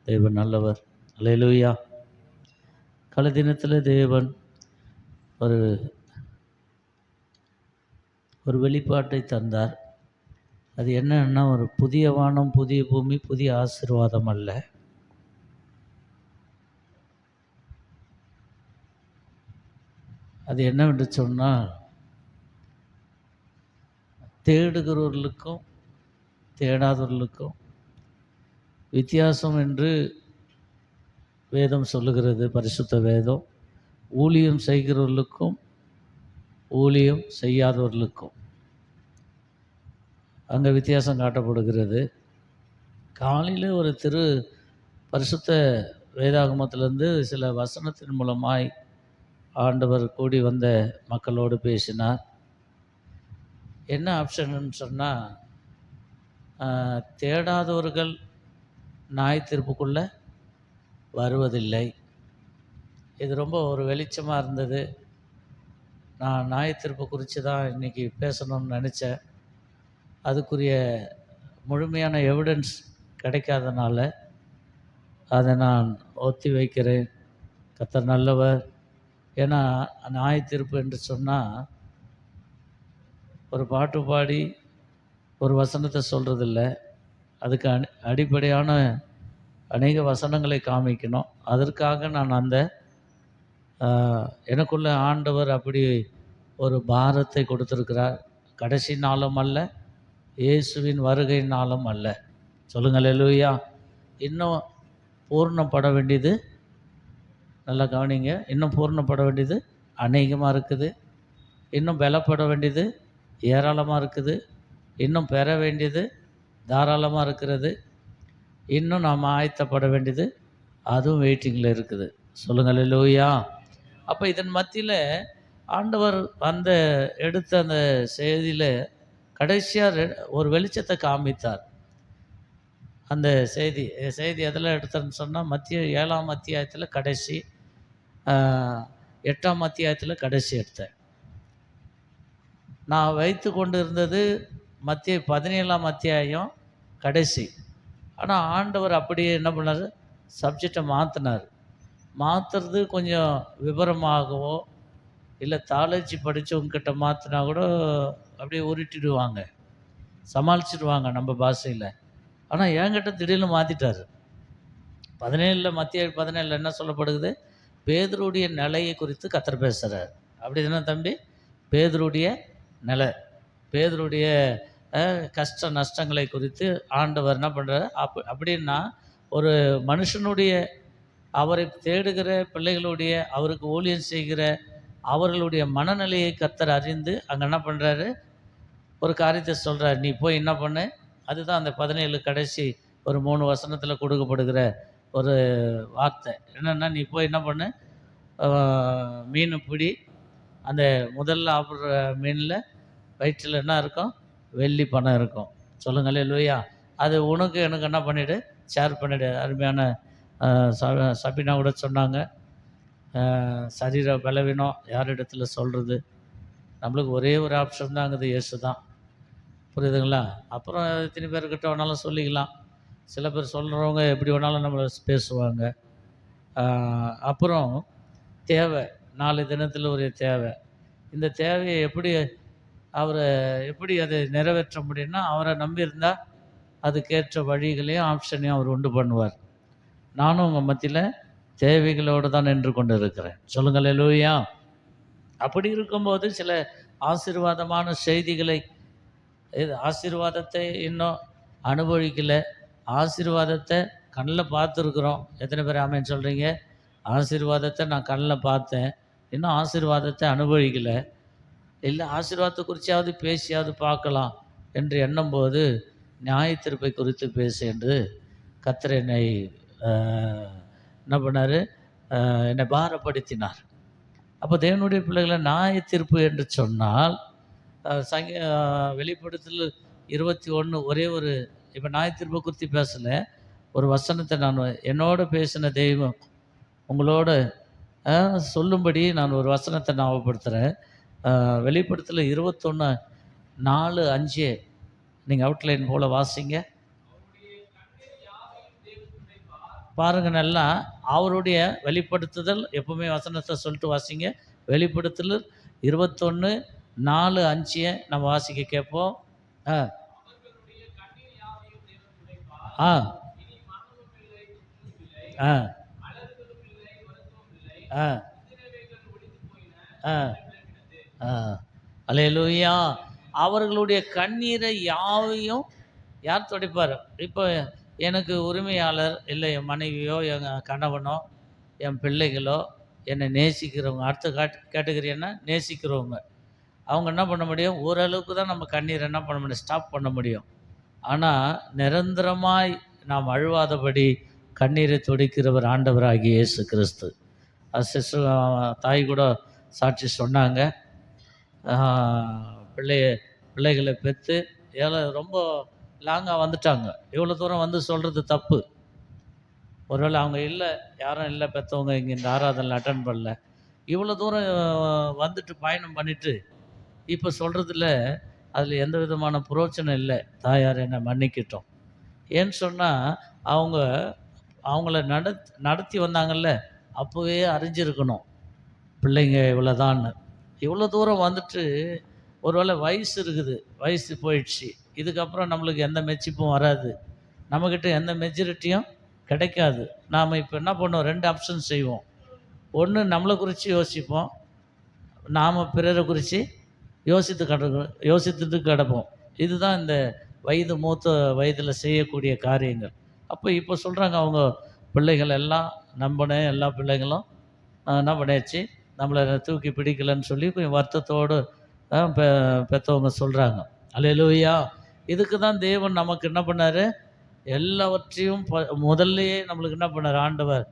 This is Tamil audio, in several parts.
தேவன் நல்லவர். அல்லேலூயா. கலை தினத்தில் தேவன் ஒரு ஒரு வெளிப்பாட்டை தந்தார். அது என்னன்னா, ஒரு புதிய வானம் புதிய பூமி புதிய ஆசீர்வாதம் அல்ல. அது என்னவென்று சொன்னால், தேடுகிறவர்களுக்கும் தேடாதவர்களுக்கும் வித்தியாசம் என்று வேதம் சொல்லுகிறது. பரிசுத்த வேதம் ஊழியம் செய்கிறவர்களுக்கும் ஊழியம் செய்யாதவர்களுக்கும் அங்கே வித்தியாசம் காட்டப்படுகிறது. காலையில் ஒரு பரிசுத்த வேதாகமத்திலிருந்து சில வசனத்தின் மூலமாய் ஆண்டவர் கூடி வந்த மக்களோடு பேசினார். என்ன ஆப்ஷன்னு சொன்னால், தேடாதவர்கள் நியாய தீர்ப்புக்குள்ளே வருவதில்லை. இது ரொம்ப ஒரு வெளிச்சமாக இருந்தது. நான் நியாய தீர்ப்பு குறித்து தான் இன்றைக்கி பேசணும்னு நினச்சேன். அதுக்குரிய முழுமையான எவிடன்ஸ் கிடைக்காதனால அதை நான் ஒத்தி வைக்கிறேன். கர்த்தர் நல்லவர். ஏன்னா நியாய தீர்ப்பு என்று சொன்னால் ஒரு பாட்டு பாடி ஒரு வசனத்தை சொல்கிறதில்ல. அதுக்கு அடிப்படையான அநேக வசனங்களை காமிக்கணும். அதற்காக நான் அந்த எனக்குள்ள ஆண்டவர் அப்படி ஒரு பாரத்தை கொடுத்துருக்கிறார். கடைசி நாளும் அல்ல, இயேசுவின் வருகை நாளும் அல்ல. சொல்லுங்கள் அல்லேலூயா. இன்னும் பூர்ணப்பட வேண்டியது, நல்லா கவனிங்க, இன்னும் பூர்ணப்பட வேண்டியது அநேகமாக இருக்குது. இன்னும் பலப்பட வேண்டியது ஏராளமாக இருக்குது. இன்னும் பெற வேண்டியது தாராளமாக இருக்கிறது. இன்னும் நாம் ஆயத்தப்பட வேண்டியது அதுவும் வெயிட்டிங்கில் இருக்குது. சொல்லுங்கள் அல்லேலூயா. அப்போ இதன் மத்தியில் ஆண்டவர் எடுத்த அந்த செய்தியில் கடைசியாக ஒரு வெளிச்சத்தை காமித்தார். அந்த செய்தி எதில் எடுத்தார்னு சொன்னால், மத்திய 7ஆம் அத்தியாயத்தில் கடைசி, 8ஆம் அத்தியாயத்தில் கடைசி எடுத்தேன். நான் வைத்து கொண்டு இருந்தது மத்திய 17ஆம் அத்தியாயம் கடைசி. ஆனால் ஆண்டவர் அப்படியே என்ன பண்ணார், சப்ஜெக்டை மாற்றுறது கொஞ்சம் விவரமாகவோ இல்லை தாளச்சி படித்தவங்கக்கிட்ட மாற்றினா கூட அப்படியே உருட்டிடுவாங்க, சமாளிச்சிடுவாங்க நம்ம பாஷையில். ஆனால் என்கிட்ட திடீர்னு மாற்றிட்டார். மத்திய 17 என்ன சொல்லப்படுகிறது, பேதுருடைய நிலையை குறித்து கர்த்தர் பேசுகிறார். அப்படி தானே தம்பி? பேதுருடைய நிலை, பேதுருடைய கஷ்ட நஷ்டங்களை குறித்து ஆண்டவர் என்ன பண்ணுறாரு. அப்படின்னா ஒரு மனுஷனுடைய, அவரை தேடுகிற பிள்ளைகளுடைய, அவருக்கு ஊழியம் செய்கிற அவர்களுடைய மனநிலையை கர்த்தர் அறிந்து அங்கே என்ன பண்ணுறாரு, ஒரு காரியத்தை சொல்கிறார். நீ போய் என்ன பண்ணு. அதுதான் அந்த 17 கடைசி ஒரு 3 வசனத்தில் கொடுக்கப்படுகிற ஒரு வார்த்தை. என்னென்னா, நீ போய் என்ன பண்ணு, மீன் பிடி. அந்த முதல்ல சாப்பிட்ற மீனில் வயிற்றில் என்ன இருக்கும், வெள்ளி பணம் இருக்கும். சொல்லுங்களே லூயா. அது உனக்கு எனக்கு என்ன பண்ணிவிடு, ஷேர் பண்ணிவிடு. அருமையான சபினா கூட சொன்னாங்க, சரீர பலவீனம் யாரிடத்துல சொல்கிறது, நம்மளுக்கு ஒரே ஒரு ஆப்ஷன் தான் அங்கே இயேசு தான். புரியுதுங்களா? அப்புறம் எத்தனை பேர்கிட்ட வேணாலும் சொல்லிக்கலாம். சில பேர் சொல்கிறவங்க எப்படி வேணாலும் நம்மளை பேசுவாங்க. அப்புறம் தேவை, 4 தினத்தில் ஒரு தேவை. இந்த தேவையை எப்படி அதை நிறைவேற்ற முடியும்னா, அவரை நம்பியிருந்தால் அதுக்கேற்ற வழிகளையும் ஆப்ஷனையும் அவர் உண்டு பண்ணுவார். நானும் உங்கள் மத்தியில் தேவைகளோடு தான் நின்று கொண்டு இருக்கிறேன். சொல்லுங்கள் அல்லேலூயா. அப்படி இருக்கும்போது சில ஆசீர்வாதமான செய்திகளை, ஆசீர்வாதத்தை இன்னும் அனுபவிக்கலை, ஆசீர்வாதத்தை கண்ணில் பார்த்துருக்குறோம். எத்தனை பேர் ஆமேன்னு சொல்கிறீங்க? ஆசீர்வாதத்தை நான் கண்ணில் பார்த்தேன், இன்னும் ஆசீர்வாதத்தை அனுபவிக்கலை. இல்லை ஆசீர்வாதத்தை குறித்தாவது பேசியாவது பார்க்கலாம் என்று எண்ணும்போது நியாய தீர்ப்பை குறித்து பேசு என்று கர்த்தர் என்னை என்ன பண்ணார், என்னை பாரப்படுத்தினார். அப்போ தேவனுடைய பிள்ளைகளை நியாய தீர்ப்பு என்று சொன்னால், வெளிப்படுத்தல் 21 ஒரே ஒரு, இப்போ நியாய தீர்ப்பை குறித்து பேசலை, ஒரு வசனத்தை நான் என்னோட பேசின தெய்வம் உங்களோட சொல்லும்படி நான் ஒரு வசனத்தை ஞாபகப்படுத்துகிறேன். வெளிப்படுத்தல் 21:4-5 நீங்கள் அவுட்லைன் போல் வாசிங்க. பாருங்க நல்லா, அவருடைய வெளிப்படுத்துதல் எப்பவுமே வசனத்தை சொல்லிட்டு வாசிங்க. வெளிப்படுத்துதல் 21:4-5 நம்ம வாசிக்க கேட்போம். ஆ ஆ ஆ ஆ ஆ ஆ அல்லேலூயா. அவர்களுடைய கண்ணீரை யாவையும் யார் துடைப்பார்? இப்போ எனக்கு உரிமையாளர், இல்லை என் மனைவியோ, என் கணவனோ, என் பிள்ளைகளோ, என்னை நேசிக்கிறவங்க, அடுத்த கேட்டகரி என்ன? நேசிக்கிறவங்க. அவங்க என்ன பண்ண முடியும்? ஓரளவுக்கு தான் நம்ம கண்ணீரை என்ன பண்ண முடியும்? ஸ்டாப் பண்ண முடியும். ஆனால் நிரந்தரமாய் நாம் அழுவாதபடி கண்ணீரை துடைக்கிறவர் ஆண்டவராகிய இயேசு கிறிஸ்து. அது சிஸ்டர் தாய் கூட சாட்சி சொன்னாங்க. பிள்ளைய பிள்ளைகளை பெற்று ரொம்ப லாங்காக வந்துட்டாங்க. இவ்வளோ தூரம் வந்து சொல்கிறது தப்பு. ஒருவேளை அவங்க இல்லை, யாரும் இல்லை பெற்றவங்க இங்கே இந்த ஆராதனை அட்டன் பண்ணல. இவ்வளோ தூரம் வந்துட்டு பயணம் பண்ணிவிட்டு இப்போ சொல்கிறதுல அதில் எந்த விதமான புரோச்சனம் இல்லை. தாயார் என்னை மன்னிக்கிட்டோம். ஏன்னு சொன்னால் அவங்க அவங்கள நடத்தி வந்தாங்கல்ல, அப்போவே அறிஞ்சிருக்கணும் பிள்ளைங்க இவ்வளோதான்னு. இவ்வளோ தூரம் வந்துட்டு ஒருவேளை வயசு இருக்குது, வயசு போயிடுச்சு. இதுக்கப்புறம் நம்மளுக்கு எந்த மெச்சிப்பும் வராது, நம்மக்கிட்ட எந்த மெச்சூரிட்டியும் கிடைக்காது. நாம் இப்போ என்ன பண்ணுவோம்? 2 ஆப்ஷன் செய்வோம். ஒன்று நம்மளை குறித்து யோசிப்போம், நாம் பிறரை குறித்து யோசித்துட்டு கிடப்போம். இதுதான் இந்த மூத்த வயதில் செய்யக்கூடிய காரியங்கள். அப்போ இப்போ சொல்கிறாங்க, அவங்க பிள்ளைகள் எல்லாம் நம்பின எல்லா பிள்ளைகளும் என்ன பண்ணியாச்சு, நம்மளை தூக்கி பிடிக்கலன்னு சொல்லி கொஞ்சம் வருத்தத்தோடு பெற்றவங்க சொல்கிறாங்க. அல்லேலூயா. இதுக்கு தான் தேவன் நமக்கு என்ன பண்ணார்? எல்லாவற்றையும் முதல்லையே நம்மளுக்கு என்ன பண்ணார்? ஆண்டவர்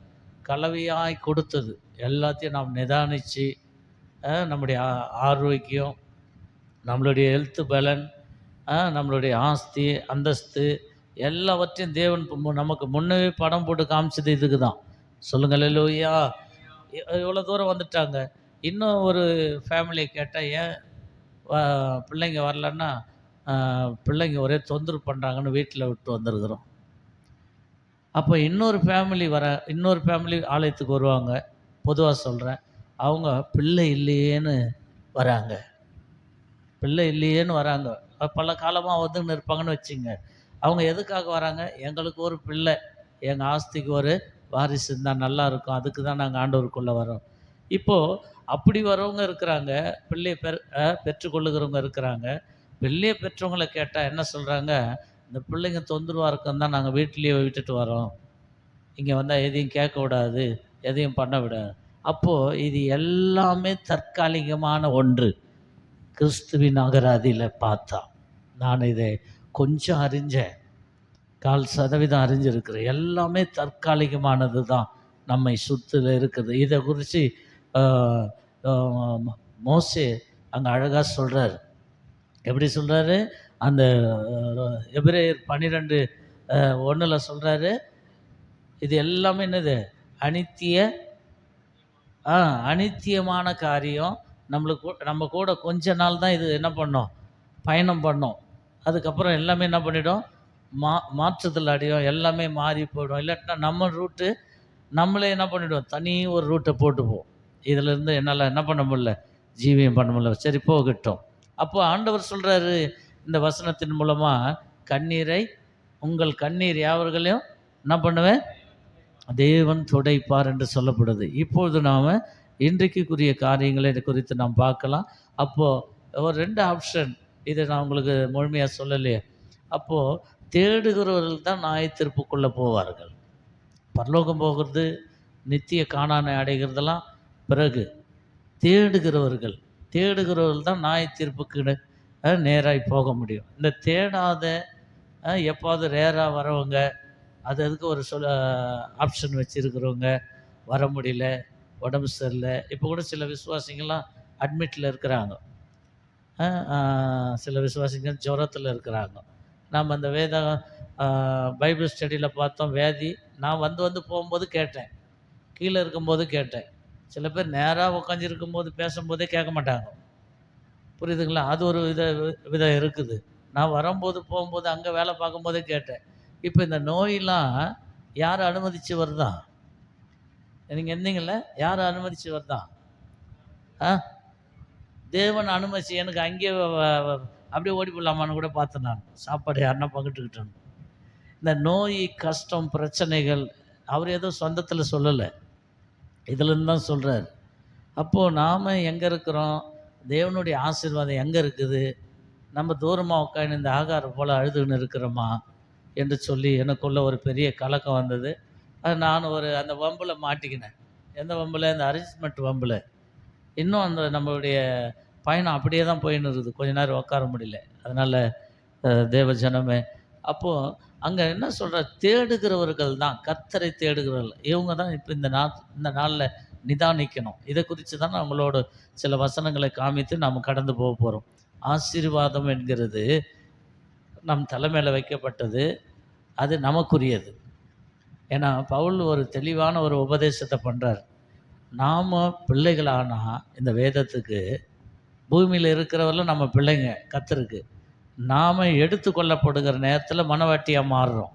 கலவையாய் கொடுத்தது எல்லாத்தையும் நாம் நிதானித்து நம்முடைய ஆரோக்கியம், நம்மளுடைய ஹெல்த்து பலன், நம்மளுடைய ஆஸ்தி அந்தஸ்து எல்லாவற்றையும் தேவன் நமக்கு முன்னவே படம் போட்டு காமிச்சது இதுக்கு தான். சொல்லுங்கள் அல்லேலூயா. இவ்வளோ தூரம் வந்துட்டாங்க. இன்னும் ஒரு ஃபேமிலியை கேட்டால், ஏன் பிள்ளைங்க வரலன்னா, பிள்ளைங்க ஒரே தொந்தரவு பண்ணுறாங்கன்னு வீட்டில் விட்டு வந்திருக்கிறோம். அப்போ இன்னொரு ஃபேமிலி ஆலயத்துக்கு வருவாங்க. பொதுவாக சொல்கிறேன், அவங்க பிள்ளை இல்லையேன்னு வராங்க. பல காலமாக வந்துன்னு இருப்பாங்கன்னு வச்சுங்க. அவங்க எதுக்காக வராங்க? எங்களுக்கு ஒரு பிள்ளை, எங்கள் ஆஸ்திக்கு ஒரு வாரிசு இருந்தால் நல்லா இருக்கும், அதுக்கு தான் நாங்கள் ஆண்டவருக்குள்ளே வரோம். இப்போது அப்படி வரவங்க இருக்கிறாங்க, பிள்ளையை பெற்றுக்கொள்ளுகிறவங்க இருக்கிறாங்க. பிள்ளையை பெற்றவங்களை கேட்டால் என்ன சொல்கிறாங்க? இந்த பிள்ளைங்க தொந்தரவாக இருக்குன்னு தான் நாங்கள் வீட்டிலேயே விட்டுட்டு வரோம், இங்கே வந்தால் எதையும் கேட்க விடாது, எதையும் பண்ண விடாது. அப்போது இது எல்லாமே தற்காலிகமான ஒன்று. கிறிஸ்துவின் அகராதியில் பார்த்தா, நான் இதை கொஞ்சம் அறிஞ்சேன், 4% அறிஞ்சிருக்கிறேன். எல்லாமே தற்காலிகமானது தான் நம்மை சுற்றில இருக்குது. இதை குறித்து மோசே அங்கே அழகாக சொல்கிறார். எப்படி சொல்கிறாரு? அந்த எபிரேயர் 12:1 சொல்கிறாரு, இது எல்லாமே என்னது? அனித்தியமான காரியம். நம்ம கூட கொஞ்ச நாள் தான் இது என்ன பண்ணோம்? பயணம் பண்ணோம். அதுக்கப்புறம் எல்லாமே என்ன பண்ணிடும்? மாற்றுதல் அடையும், எல்லாமே மாறி போயிடும். இல்லாட்டினா நம்ம ரூட்டு நம்மளே என்ன பண்ணிவிடுவோம்? தனி ஒரு ரூட்டை போட்டுப்போம். இதிலேருந்து என்னால் என்ன பண்ண முடியல? ஜீவியம் பண்ண முடியல. சரி, போகட்டும். அப்போ ஆண்டவர் சொல்கிறாரு இந்த வசனத்தின் மூலமாக, உங்கள் கண்ணீர் யாவர்களையும் என்ன பண்ணுவேன்? தேவன் துடைப்பார் என்று சொல்லப்படுது. இப்பொழுது நாம் இன்றைக்குரிய காரியங்களை குறித்து நாம் பார்க்கலாம். அப்போது ஒரு 2 ஆப்ஷன், இதை நான் உங்களுக்கு முழுமையாக சொல்லலையே. அப்போது தேடுகிறவர்கள் தான் நியாயத்தீர்ப்புக்குள்ளே போவார்கள். பரலோகம் போகிறது, நித்திய காணானை அடைகிறதெல்லாம் பிறகு. தேடுகிறவர்கள் தான் நியாயத்தீர்ப்புக்கு நேராக போக முடியும். இந்த தேடாத எப்பாவது ரேராக வரவங்க, அதுக்கு ஒரு ஆப்ஷன் வச்சுருக்கிறவங்க, வர முடியல, உடம்பு சரியில்லை. இப்போ கூட சில விசுவாசிங்கள்லாம் அட்மிட்டில் இருக்கிறாங்க, சில விசுவாசிகள் ஜுரத்தில் இருக்கிறாங்க. நாம் அந்த பைபிள் ஸ்டடியில் பார்த்தோம், வியாதி. நான் வந்து போகும்போது கேட்டேன், கீழே இருக்கும்போது கேட்டேன். சில பேர் நேராக உட்காந்துருக்கும்போது பேசும்போதே கேட்க மாட்டாங்க, புரியுதுங்களா? அது ஒரு விதம் இருக்குது. நான் வரும்போது போகும்போது அங்கே வேலை பார்க்கும்போதே கேட்டேன். இப்போ இந்த நோயெலாம் யார் அனுமதிச்சு வருதா? நீங்கள் இருந்தீங்கள்ல, யார் அனுமதிச்சு வருதா? ஆ, தேவன் அனுமதிச்சு. எனக்கு அங்கேயே அப்படியே ஓடி போடலாமான்னு கூட பார்த்தேன் நான். சாப்பாடு யாருன்னா பங்கிட்டுக்கிட்டேன். இந்த நோய், கஷ்டம், பிரச்சனைகள் அவர் ஏதோ சொந்தத்தில் சொல்லலை, இதுலேருந்து தான் சொல்கிறார். அப்போது நாம் எங்கே இருக்கிறோம்? தேவனுடைய ஆசீர்வாதம் எங்கே இருக்குது? நம்ம தூரமாக உட்காந்து இந்த ஆகாரம் போல் அழுதுன்னு இருக்கிறோமா என்று சொல்லி எனக்குள்ள ஒரு பெரிய கலக்கம் வந்தது. அது நான் அந்த வம்பில் மாட்டிக்கினேன். எந்த வம்பில்? இந்த அரேஞ்ச்மெண்ட் வம்பில். இன்னும் அந்த நம்மளுடைய பயணம் அப்படியே தான் போயின்னு இருக்குது. கொஞ்ச நேரம் உட்கார முடியல. அதனால் தேவ ஜனமே, அப்போது அங்கே என்ன சொல்கிற, தேடுகிறவர்கள் தான், கர்த்தரை தேடுகிறவர்கள் இவங்க தான் இப்போ இந்த நாளில் நிதானிக்கணும். இதை குறித்து தான் நான் உங்களோட சில வசனங்களை காமித்து நாம் கடந்து போக போகிறோம். ஆசீர்வாதம் என்கிறது நம் தலைமையில் வைக்கப்பட்டது, அது நமக்குரியது. ஏன்னா பவுல் ஒரு தெளிவான ஒரு உபதேசத்தை பண்ணுறார். நாம் பிள்ளைகளானால் இந்த வேதத்துக்கு, பூமியில் இருக்கிறவரெல்லாம் நம்ம பிள்ளைங்க கர்த்தருக்கு. நாம் எடுத்துக்கொள்ளப்படுகிற நேரத்தில் மனவாட்டியாக மாறுறோம்.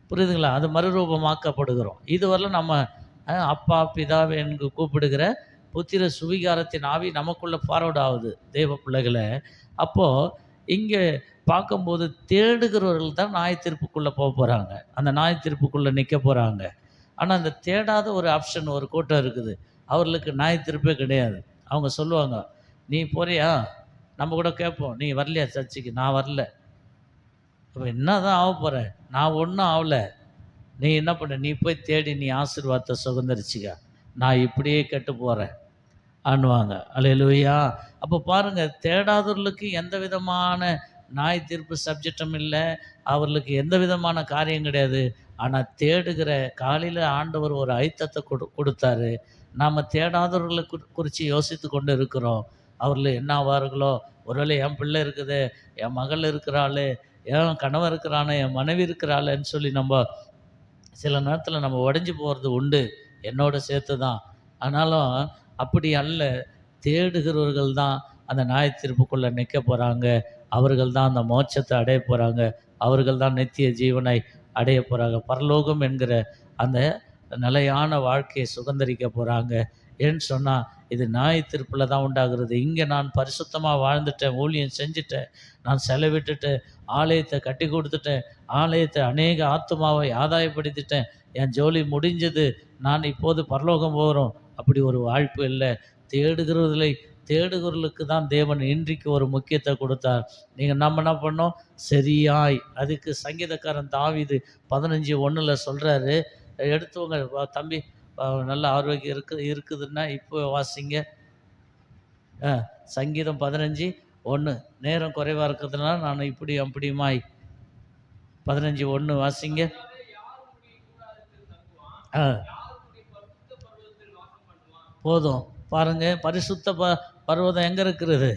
புரியுதுங்களா? அது மறுரூபமாக்கப்படுகிறோம். இதுவரையிலும் நம்ம அப்பா பிதாவை என்று கூப்பிடுகிற புத்திர சுவிகாரத்தின் ஆவி நமக்குள்ளே ஃபார்வர்ட் ஆகுது தேவ பிள்ளைகளை. அப்போது இங்கே பார்க்கும்போது தேடுகிறவர்கள் தான் நியாய தீர்ப்புக்குள்ளே போக போகிறாங்க, அந்த நியாய தீர்ப்புக்குள்ளே நிற்க போகிறாங்க. ஆனால் அந்த தேடாத ஒரு ஆப்ஷன், ஒரு கூட்டம் இருக்குது, அவர்களுக்கு நியாய தீர்ப்பே கிடையாது. அவங்க சொல்லுவாங்க, நீ போறியா? நம்ம கூட கேட்போம், நீ வரலையா சர்ச்சுக்கு? நான் வரல. அப்போ என்ன தான் ஆக போகிற? நான் ஒன்றும் ஆகலை. நீ என்ன பண்ண? நீ போய் தேடி நீ ஆசீர்வாதத்தை சுதந்திரிச்சிக்க, நான் இப்படியே கெட்டு போகிறேன் ஆன்னுவாங்க. அல்லேலூயா. அப்போ பாருங்கள், தேடாதவர்களுக்கு எந்த விதமான நியாய தீர்ப்பு சப்ஜெக்டும் இல்லை, அவர்களுக்கு எந்த விதமான காரியம் கிடையாது. ஆனால் தேடுகிற காலையில் ஆண்டவர் ஒரு ஐத்தத்தை கொடுத்தாரு. நாம் தேடாதவர்களை குறித்து யோசித்து கொண்டு இருக்கிறோம். அவர்கள் என்ன ஆவார்களோ? ஒருவேளை என் பிள்ளை இருக்குது, என் மகள் இருக்கிறாள், என் கணவன் இருக்கிறானே, என் மனைவி இருக்கிறாளேன்னு சொல்லி நம்ம சில நேரத்தில் நம்ம உடஞ்சி போகிறது உண்டு, என்னோட சேர்த்து தான். ஆனாலும் அப்படி அல்ல. தேடுகிறவர்கள் தான் அந்த நியாய தீர்ப்புக்குள்ளே நிற்க போகிறாங்க. அவர்கள் தான் அந்த மோட்சத்தை அடைய போகிறாங்க. அவர்கள் தான் நித்திய ஜீவனை அடைய போகிறாங்க. பரலோகம் என்கிற அந்த நிலையான வாழ்க்கையை சுதந்திரிக்க போகிறாங்க. ஏன்னு சொன்னால் இது நியாய தீர்ப்பில் தான் உண்டாகிறது. இங்கே நான் பரிசுத்தமாக வாழ்ந்துட்டேன், ஊழியம் செஞ்சுட்டேன், நான் செலவிட்டுட்டேன், ஆலயத்தை கட்டி கொடுத்துட்டேன், ஆலயத்தை அநேக ஆத்துமாவை ஆதாயப்படுத்திட்டேன், என் ஜோலி முடிஞ்சது, நான் இப்போது பரலோகம் போகிறோம். அப்படி ஒரு வாய்ப்பு இல்லை. தேடுகிறவர்களுக்கு தான் தேவன் இன்றைக்கு ஒரு முக்கியத்தை கொடுத்தார். நீங்கள் நம்ம என்ன பண்ணோம்? சரியாய், அதுக்கு சங்கீதக்காரன் தாவீது 15:1 சொல்கிறாரு. எடுத்தவங்க தம்பி நல்ல ஆரோக்கியம் இருக்குதுன்னா இப்போ வாசிங்க. சங்கீதம் 15:1. நேரம் குறைவாக இருக்கிறதுனால நான் இப்படி அப்படியுமாய் 15:1 வாசிங்க. போதும் பாருங்கள், பரிசுத்த பர்வதம் எங்கே இருக்கிறது?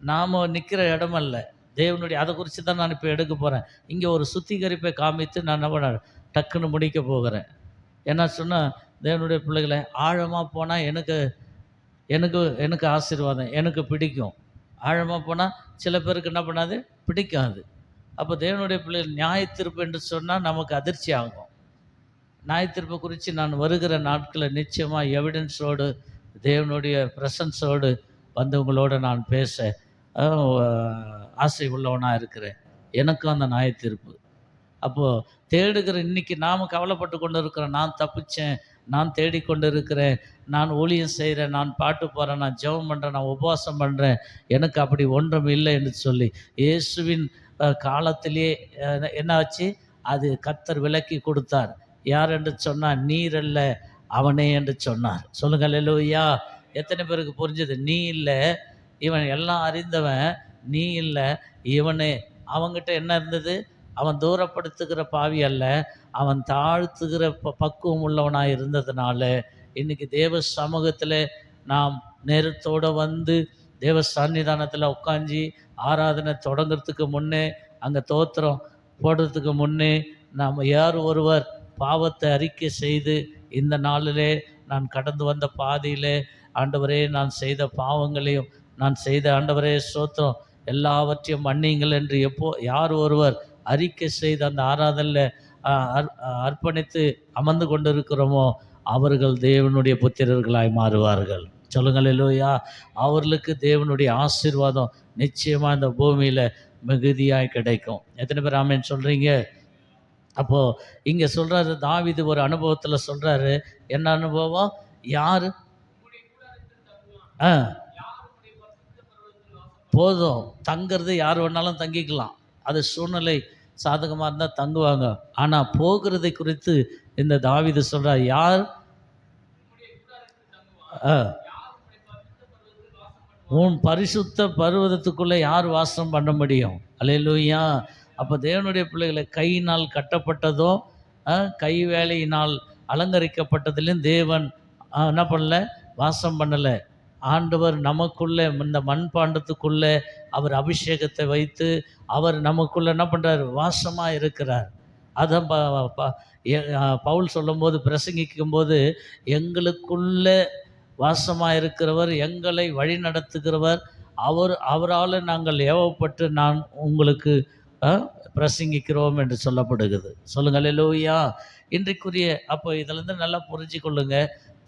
நாம் நிற்கிற இடமல்ல, தேவனுடைய. அதை குறித்து தான் நான் இப்போ எடுக்க போகிறேன். இங்கே ஒரு சுத்திகரிப்பை காமித்து நான் என்ன டக்குன்னு முடிக்க போகிறேன். என்ன சொன்னால், தேவனுடைய பிள்ளைகளை ஆழமாக போனால் எனக்கு எனக்கு எனக்கு ஆசீர்வாதம் எனக்கு பிடிக்கும். ஆழமாக போனால் சில பேருக்கு என்ன பண்ணாது, பிடிக்காது. அப்போ தேவனுடைய பிள்ளைகள் நியாய தீர்ப்பு என்று சொன்னால் நமக்கு அதிர்ச்சி ஆகும். நியாய தீர்ப்பை குறித்து நான் வருகிற நாட்களில் நிச்சயமாக எவிடன்ஸோடு, தேவனுடைய ப்ரெசன்ஸோடு வந்தவங்களோடு நான் பேச ஆசை உள்ளவனாக இருக்கிறேன். எனக்கும் அந்த நியாய தீர்ப்பு. அப்போது தேடுகிற இன்றைக்கி நாம் கவலைப்பட்டு கொண்டு இருக்கிறோம், நான் தப்பிச்சேன், நான் தேடிக்கொண்டு இருக்கிறேன், நான் ஊழியம் செய்கிறேன், நான் பாட்டு போகிறேன், நான் ஜெபம் பண்ணுறேன், நான் உபவாசம் பண்ணுறேன், எனக்கு அப்படி ஒன்றும் இல்லை என்று சொல்லி இயேசுவின் காலத்திலே என்ன ஆச்சு? அது கர்த்தர் விலக்கி கொடுத்தார். யார் என்று சொன்னார்? நீர் அல்ல, அவனே என்று சொன்னார். சொல்லுங்கள் அல்லேலூயா. எத்தனை பேருக்கு புரிஞ்சது? நீ இல்லை, இவன் எல்லாம் அறிந்தவன், நீ இல்லை, இவனே. அவங்ககிட்ட என்ன இருந்தது? அவன் தூரப்படுத்துகிற பாவி அல்ல, அவன் தாழ்த்துகிற பக்குவம் உள்ளவனாக இருந்ததுனால இன்றைக்கி தேவ சமூகத்தில் நாம் நேரத்தோடு வந்து தேவ சன்னிதானத்தில் உட்காந்து ஆராதனை தொடங்கிறதுக்கு முன்னே, அங்கே தோத்திரம் போடுறதுக்கு முன்னே நாம் யார் ஒருவர் பாவத்தை அறிக்கை செய்து, இந்த நாளிலே நான் கடந்து வந்த பாதையிலே ஆண்டவரே நான் செய்த பாவங்களையும் நான் செய்த ஆண்டவரே ஸ்தோத்திரம் எல்லாவற்றையும் மன்னியுங்கள் என்று யார் ஒருவர் அறிக்கை செய்து அந்த ஆராதனையில் அர்ப்பணித்து அமர்ந்து கொண்டிருக்கிறோமோ அவர்கள் தேவனுடைய புத்திரர்களாய் மாறுவார்கள். சொல்லுங்கள் அல்லேலூயா. அவர்களுக்கு தேவனுடைய ஆசீர்வாதம் நிச்சயமாக இந்த பூமியில் மிகுதியாய் கிடைக்கும். எத்தனை பேர் ஆமென் சொல்கிறீங்க? அப்போது இங்கே சொல்கிறாரு, தாவீது ஒரு அனுபவத்தில் சொல்கிறாரு. என்ன அனுபவம்? யார் போதும் தங்கிறது யார் வேணாலும் தங்கிக்கலாம், அது சூழ்நிலை சாதகமாக இருந்தால் தங்குவாங்க. ஆனால் போகிறதை குறித்து இந்த தாவீது சொல்கிறார், யார் உன் பரிசுத்த பர்வதத்துக்குள்ளே யார் வாசம் பண்ண முடியும்? அல்லேலூயா. அப்போ தேவனுடைய பிள்ளைகளை கையினால் கட்டப்பட்டதும் கை வேலையினால் அலங்கரிக்கப்பட்டதிலும் தேவன் என்ன பண்ணல? வாசம் பண்ணலை. ஆண்டவர் நமக்குள்ளே இந்த மண்பாண்டத்துக்குள்ளே அவர் அபிஷேகத்தை வைத்து அவர் நமக்குள்ளே என்ன பண்ணுறார்? வாசமாக இருக்கிறார். அதான் பவுல் சொல்லும்போது, பிரசங்கிக்கும்போது, எங்களுக்குள்ளே வாசமாக இருக்கிறவர், எங்களை வழி நடத்துகிறவர், அவரால் நாங்கள் ஏவப்பட்டு நான் உங்களுக்கு பிரசங்கிக்கிறோம் என்று சொல்லப்படுகிறது. சொல்லுங்கள் அல்லேலூயா. இன்றைக்குரிய அப்போ இதிலேருந்து நல்லா புரிஞ்சு கொள்ளுங்க.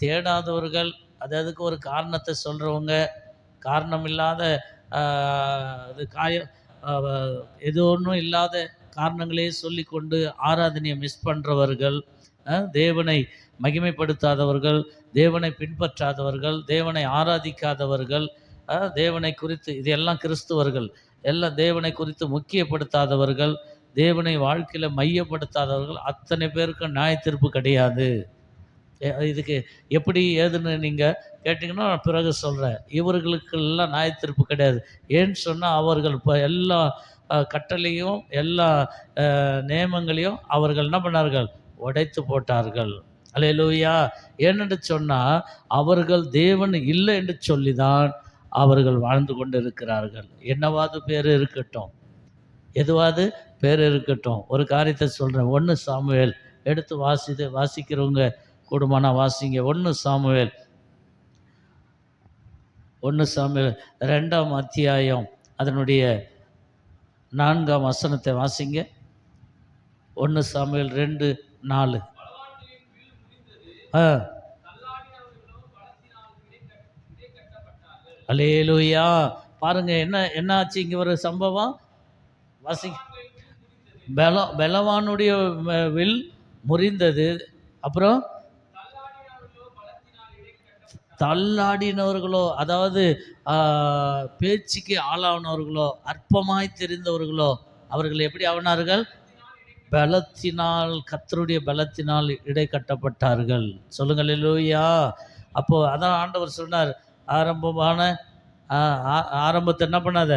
தேடாதவர்கள், அதுக்கு ஒரு காரணத்தை சொல்கிறவங்க, காரணம் இல்லாத அது எது ஒன்றும் இல்லாத காரணங்களே சொல்லி கொண்டு ஆராதனையை மிஸ் பண்ணுறவர்கள், தேவனை மகிமைப்படுத்தாதவர்கள், தேவனை பின்பற்றாதவர்கள், தேவனை ஆராதிக்காதவர்கள், தேவனை குறித்து இது எல்லாம் கிறிஸ்துவர்கள் எல்லாம் தேவனை குறித்து முக்கியப்படுத்தாதவர்கள், தேவனை வாழ்க்கையில் மையப்படுத்தாதவர்கள், அத்தனை பேருக்கு நியாய தீர்ப்பு கிடையாது. இதுக்கு எப்படி ஏதுன்னு நீங்கள் கேட்டிங்கன்னா நான் பிறகு சொல்கிறேன். இவர்களுக்கெல்லாம் நியாய தீர்ப்பு கிடையாது. ஏன்னு சொன்னால் அவர்கள் இப்போ எல்லா கட்டளையும் எல்லா நியமங்களையும் அவர்கள் என்ன பண்ணார்கள்? உடைத்து போட்டார்கள். அல்லேலூயா. ஏனென்று சொன்னால் அவர்கள் தேவன் இல்லை என்று சொல்லிதான் அவர்கள் வாழ்ந்து கொண்டு இருக்கிறார்கள். என்னவாது பேர் இருக்கட்டும், எதுவாது பேர் இருக்கட்டும். ஒரு காரியத்தை சொல்கிறேன். 1 சாமுவேல் எடுத்து வாசிக்கிறவங்க கூடுமானா வாசிங்க. 1 சாமுவேல் 2ஆம் அத்தியாயம் அதனுடைய 4ஆம் வசனத்தை வாசிங்க. 1 சாமுவேல் 2:4. அல்லேலூயா. பாருங்க, என்ன ஆச்சு இங்கே? ஒரு சம்பவம் வாசி. பலவானுடைய வில் முறிந்தது. அப்புறம் தள்ளாடினவர்களோ, அதாவது பேச்சுக்கு ஆளானவர்களோ, அற்பமாய் தெரிந்தவர்களோ, அவர்கள் எப்படி ஆனார்கள்? பலத்தினால், கர்த்தருடைய பலத்தினால் இடை கட்டப்பட்டார்கள். சொல்லுங்கள் அல்லேலூயா. அப்போது அதான் ஆண்டவர் சொன்னார், ஆரம்பத்தை என்ன பண்ணாத,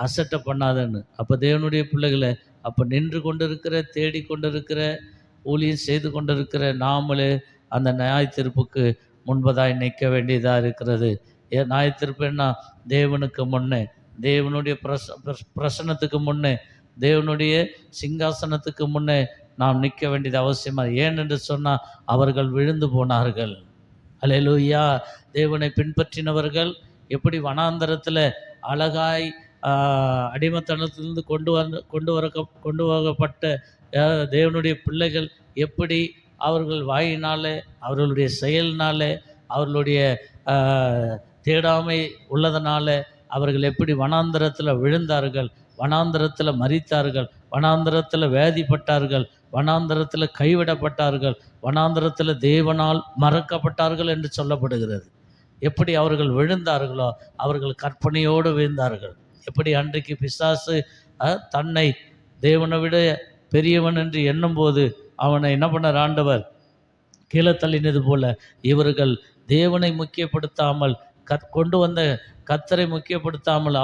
அசட்டை பண்ணாதன்னு. அப்போ தேவனுடைய பிள்ளைகளை, அப்போ நின்று கொண்டு இருக்கிற, தேடி கொண்டு இருக்கிற, ஊழியம் செய்து கொண்டு இருக்கிற நாமளே அந்த நியாய தீர்ப்புக்கு முன்பதாய் நிற்க வேண்டியதாக இருக்கிறது. நியாய தீர்ப்பு என்ன? தேவனுக்கு முன்னே, தேவனுடைய பிரசன்னத்துக்கு முன்னே, தேவனுடைய சிங்காசனத்துக்கு முன்னே நாம் நிற்க வேண்டியது அவசியமாக. ஏனென்று சொன்னால் அவர்கள் விழுந்து போனார்கள். அல்லேலூயா. தேவனை பின்பற்றினவர்கள் எப்படி வனாந்தரத்தில் அழகாய் அடிமைத்தனத்திலிருந்து கொண்டு வரப்பட்ட தேவனுடைய பிள்ளைகள் எப்படி அவர்கள் வாயினாலே, அவர்களுடைய செயல்னாலே, அவர்களுடைய தேடாமை உள்ளதனால அவர்கள் எப்படி வனாந்தரத்தில் விழுந்தார்கள், வனாந்தரத்தில் மரித்தார்கள், வனாந்தரத்தில் வேதிப்பட்டார்கள், வனாந்தரத்தில் கைவிடப்பட்டார்கள், வனாந்தரத்தில் தேவனால் மறக்கப்பட்டார்கள் என்று சொல்லப்படுகிறது. எப்படி அவர்கள் விழுந்தார்களோ அவர்கள் கற்பனையோடு விழுந்தார்கள். எப்படி அன்றைக்கு பிசாசு தன்னை தேவனை விட பெரியவன் என்று எண்ணும்போது அவனை என்ன பண்ணார்? ஆண்டவர் கீழே தள்ளினது போல இவர்கள் தேவனை முக்கியப்படுத்தாமல், கொண்டு வந்த கர்த்தரை முக்கியப்படுத்தாமல்,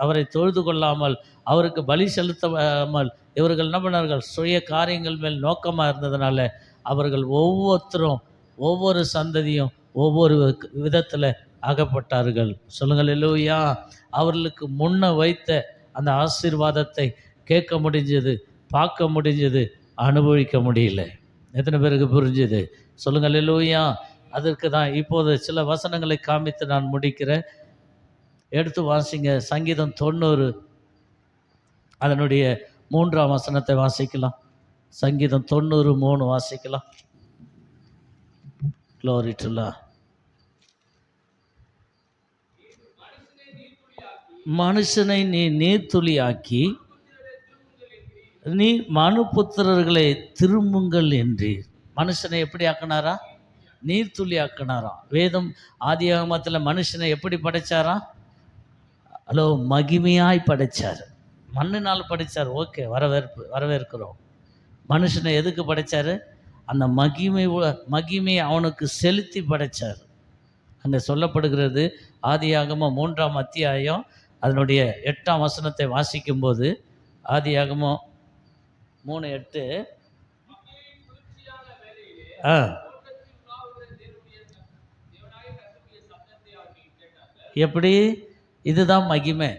அவரை தொழுது கொள்ளாமல், அவருக்கு பலி செலுத்தாமல் இவர்கள் என்ன பண்ணார்கள்? சுய காரியங்கள் மேல் நோக்கமாக இருந்ததுனால அவர்கள் ஒவ்வொருத்தரும், ஒவ்வொரு சந்ததியும் ஒவ்வொரு விதத்தில் அகப்பட்டார்கள். சொல்லுங்கள் அல்லேலூயா. அவர்களுக்கு முன்ன வைத்த அந்த ஆசீர்வாதத்தை கேட்க முடிஞ்சது, பார்க்க முடிஞ்சது, அனுபவிக்க முடியல. எத்தனை பேருக்கு புரிஞ்சுது? சொல்லுங்கள் அல்லேலூயா. அதற்கு தான் இப்போது சில வசனங்களை காமித்து நான் முடிக்கிறேன். எடுத்து வாசிங்க. சங்கீதம் 90 அதனுடைய 3ஆம் வசனத்தை வாசிக்கலாம். சங்கீதம் 93 வாசிக்கலாம். Glory to Allah. மனுஷனை நீ நீர்த்துளியாக்கி நீ மனுபுத்திரர்களை திரும்புங்கள் என்றீர். மனுஷனை எப்படி ஆக்கினாரா? நீர்த்துளி ஆக்கினாராம். வேதம் ஆதியாகமத்தில் மனுஷனை எப்படி படைச்சாராம்? ஹலோ, மகிமையாய் படைச்சார். மண்ணினால் படைச்சார். ஓகே, வரவேற்கிறோம். மனுஷனை எதுக்கு படைச்சார்? அந்த மகிமையை அவனுக்கு செலுத்தி படைச்சார். அங்கே சொல்லப்படுகிறது ஆதியாகமம் 3ஆம் அத்தியாயம் அதனுடைய 8ஆம் வசனத்தை வாசிக்கும்போது, ஆதியாகமம் 3:8, எப்படி? இதுதான் மகிமை,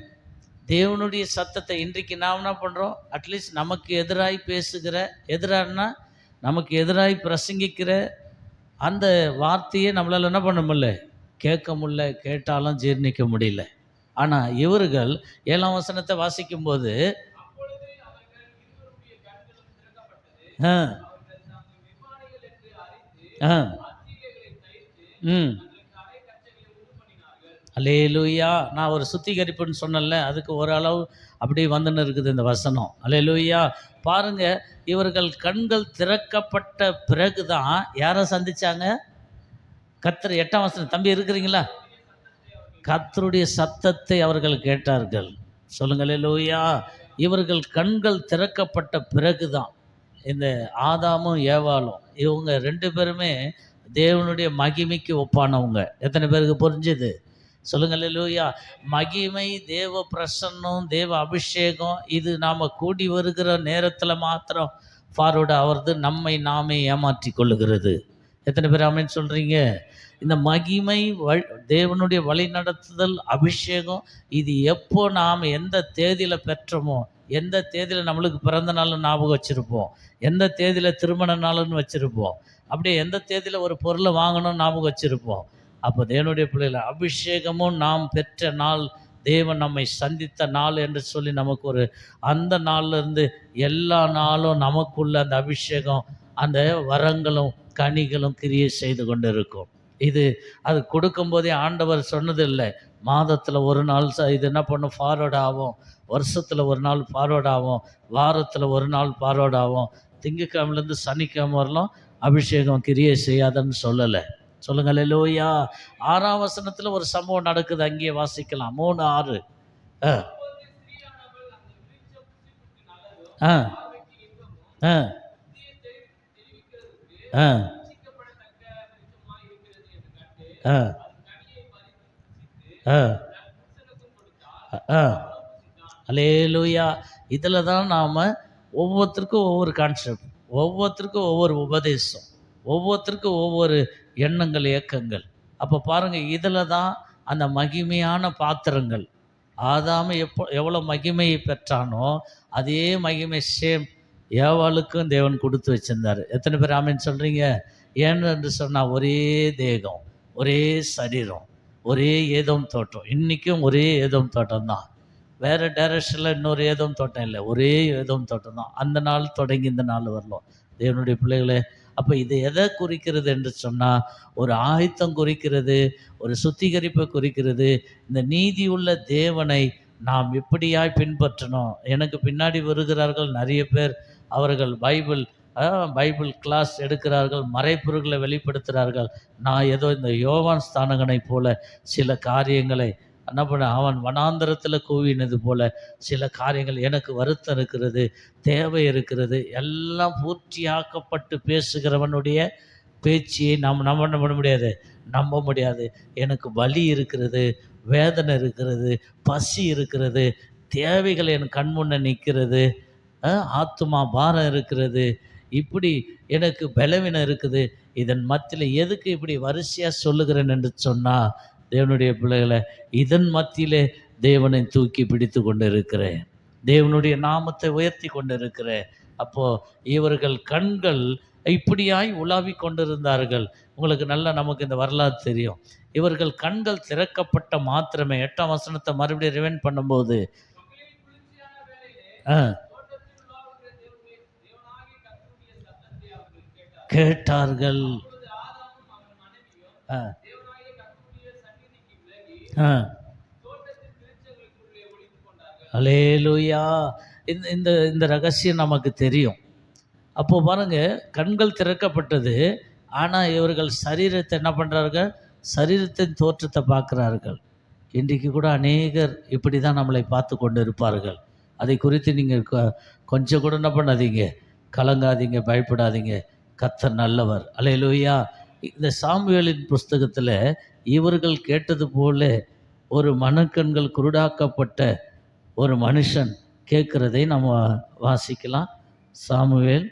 தேவனுடைய சத்தத்தை. இன்றைக்கு நாம் என்ன பண்ணுறோம்? அட்லீஸ்ட் நமக்கு எதிராய் பேசுகிற, எதிரானா நமக்கு எதிராய் பிரசங்கிக்கிற அந்த வார்த்தையை நம்மளால் என்ன பண்ண முடியல, கேட்க முடியல, கேட்டாலும் ஜீர்ணிக்க முடியல. ஆனால் இவர்கள் 7ஆம் வசனத்தை வாசிக்கும்போது, அல்லேலூயா. நான் ஒரு சுத்திகரிப்புன்னு சொன்னேன்ல, அதுக்கு ஓரளவு அப்படி வந்துன்னு இருக்குது இந்த வசனம். அல்லேலூயா. பாருங்க, இவர்கள் கண்கள் திறக்கப்பட்ட பிறகு தான் யாரை சந்திச்சாங்க? கர்த்தர். 8ஆம் வசனம், தம்பி இருக்கிறீங்களா? கர்த்தருடைய சத்தத்தை அவர்கள் கேட்டார்கள். சொல்லுங்க அல்லேலூயா. இவர்கள் கண்கள் திறக்கப்பட்ட பிறகு தான் இந்த ஆதாமும் ஏவாளும், இவங்க 2 பேருமே தேவனுடைய மகிமைக்கு ஒப்பானவங்க. எத்தனை பேருக்கு புரிஞ்சுது? சொல்லுங்க அல்லேலூயா. மகிமை, தேவ பிரசன்னம், தேவ அபிஷேகம், இது நாம் கூடி வருகிற நேரத்தில் மாத்திரம் ஃபார்வர்டு ஆகிறது, நம்மை நாமே ஏமாற்றி கொள்ளுகிறது. எத்தனை பேர் ஆமென் சொல்கிறீங்க? இந்த மகிமை, தேவனுடைய வழி நடத்துதல், அபிஷேகம், இது எப்போ நாம் எந்த தேதியில் பெற்றோமோ, எந்த தேதியில் நம்மளுக்கு பிறந்த நாள்னு ஞாபகம் வச்சுருப்போம், எந்த தேதியில் திருமண நாள்னு வச்சுருப்போம், அப்படியே எந்த தேதியில் ஒரு பொருளை வாங்கணும்னு ஞாபகம் வச்சுருப்போம். அப்போ தேவனுடைய பிள்ளைகளை அபிஷேகமும் நாம் பெற்ற நாள், தேவன் நம்மை சந்தித்த நாள் என்று சொல்லி நமக்கு ஒரு, அந்த நாள்லேருந்து எல்லா நாளும் நமக்குள்ள அந்த அபிஷேகம், அந்த வரங்களும் கனிகளும் கிரியை செய்து கொண்டு இருக்கும். இது அது கொடுக்கும்போதே ஆண்டவர் சொன்னது இல்லை, மாதத்தில் ஒரு நாள் இது என்ன பண்ணும், ஃபார்வர்ட் ஆகும், வருஷத்தில் ஒரு நாள் ஃபார்வர்ட் ஆகும், வாரத்தில் ஒரு நாள் ஃபார்வர்ட் ஆகும், திங்கக்கிழமைலேருந்து சனிக்கிழமை வரலாம் அபிஷேகம் கிரியை செய்யாதன்னு சொல்லலை. சொல்லுங்க அல்லேலூயா. 6ஆம் வசனத்தில் ஒரு சம்பவம் நடக்குது, அங்கேயே வாசிக்கலாம். 3:6. அல்லேலூயா. இதில் தான் நாம் ஒவ்வொருத்தருக்கும் ஒவ்வொரு கான்செப்ட், ஒவ்வொருத்தருக்கும் ஒவ்வொரு உபதேசம், ஒவ்வொருத்தருக்கும் ஒவ்வொரு எண்ணங்கள், இயக்கங்கள். அப்போ பாருங்கள், இதில் தான் அந்த மகிமையான பாத்திரங்கள். ஆதாம எவ்வளோ மகிமையை பெற்றானோ அதே மகிமை சேம் ஏவாளுக்கும் தேவன் கொடுத்து வச்சிருந்தார். எத்தனை பேர் ஆமென் சொல்கிறீங்க? ஏன்னு சொன்னால், ஒரே தேகம், ஒரே சரீரம், ஒரே ஏதோம் தோட்டம். இன்றைக்கும் ஒரே ஏதோம் தோட்டம் தான், வேறு டைரக்ஷனில் இன்னொரு ஏதோம் தோட்டம் இல்லை, ஒரே ஏதோம் தோட்டம் தான். அந்த நாள் தொடங்கி இந்த நாள் வரலாம் தேவனுடைய பிள்ளைகளே. அப்போ இது எதை குறிக்கிறது என்று சொன்னால், ஒரு ஆயத்தம் குறிக்கிறது, ஒரு சுத்திகரிப்பை குறிக்கிறது. இந்த நீதி உள்ள தேவனை நாம் எப்படியாய் பின்பற்றணும். எனக்கு பின்னாடி வருகிறார்கள் நிறைய பேர், அவர்கள் பைபிள் கிளாஸ் எடுக்கிறார்கள், மறைப்பொருள்களை வெளிப்படுத்துகிறார்கள். நான் ஏதோ இந்த யோவான் ஸ்தானகனை போல சில காரியங்களை என்ன பண்ண, அவன் வனாந்தரத்தில் கூவினது போல சில காரியங்கள் எனக்கு வருத்தம் இருக்கிறது, தேவை இருக்கிறது, எல்லாம் பூர்த்தியாக்கப்பட்டு பேசுகிறவனுடைய பேச்சியை நம்ம என்ன பண்ண முடியாது, நம்ப முடியாது. எனக்கு வலி இருக்கிறது, வேதனை இருக்கிறது, பசி இருக்கிறது, தேவைகள் என் கண் முன்னே நிற்கிறது, ஆத்துமா பாரம் இருக்கிறது, இப்படி எனக்கு பலவீனம் இருக்குது. இதன் மத்தியில் எதுக்கு இப்படி வரிசையாக சொல்லுகிறேன் என்று சொன்னால், தேவனுடைய பிள்ளைகளை, இதன் மத்தியிலே தேவனை தூக்கி பிடித்து கொண்டு இருக்கிறேன், தேவனுடைய நாமத்தை உயர்த்தி கொண்டு இருக்கிறேன். அப்போது இவர்கள் கண்கள் இப்படியாய் உலாவி கொண்டிருந்தார்கள். உங்களுக்கு நல்லா நமக்கு இந்த வரலாறு தெரியும். இவர்கள் கண்கள் திறக்கப்பட்ட மாத்திரமே, 8ஆம் வசனத்தை மறுபடியும் ரிவைண்ட் பண்ணும்போது, கேட்டார்கள். ஆ ஆ அல்லேலூயா. இந்த இந்த இந்த ரகசியம் நமக்கு தெரியும். அப்போ பாருங்க, கண்கள் திறக்கப்பட்டது. ஆனால் இவர்கள் சரீரத்தை என்ன பண்ணுறார்கள்? சரீரத்தின் தோற்றத்தை பார்க்குறார்கள். இன்றைக்கு கூட அநேகர் இப்படி தான் நம்மளை பார்த்து கொண்டு இருப்பார்கள். அதை குறித்து நீங்கள் கொஞ்சம் கூட என்ன பண்ணாதீங்க, கலங்காதீங்க, பயப்படாதீங்க. கர்த்தர் நல்லவர். அல்லேலூயா. இந்த சாமுவேலின் புஸ்தகத்தில் இவர்கள் கேட்டது போல ஒரு மனக்கண்கள் குருடாக்கப்பட்ட ஒரு மனுஷன் கேட்குறதை நம்ம வாசிக்கலாம். சாமுவேல்,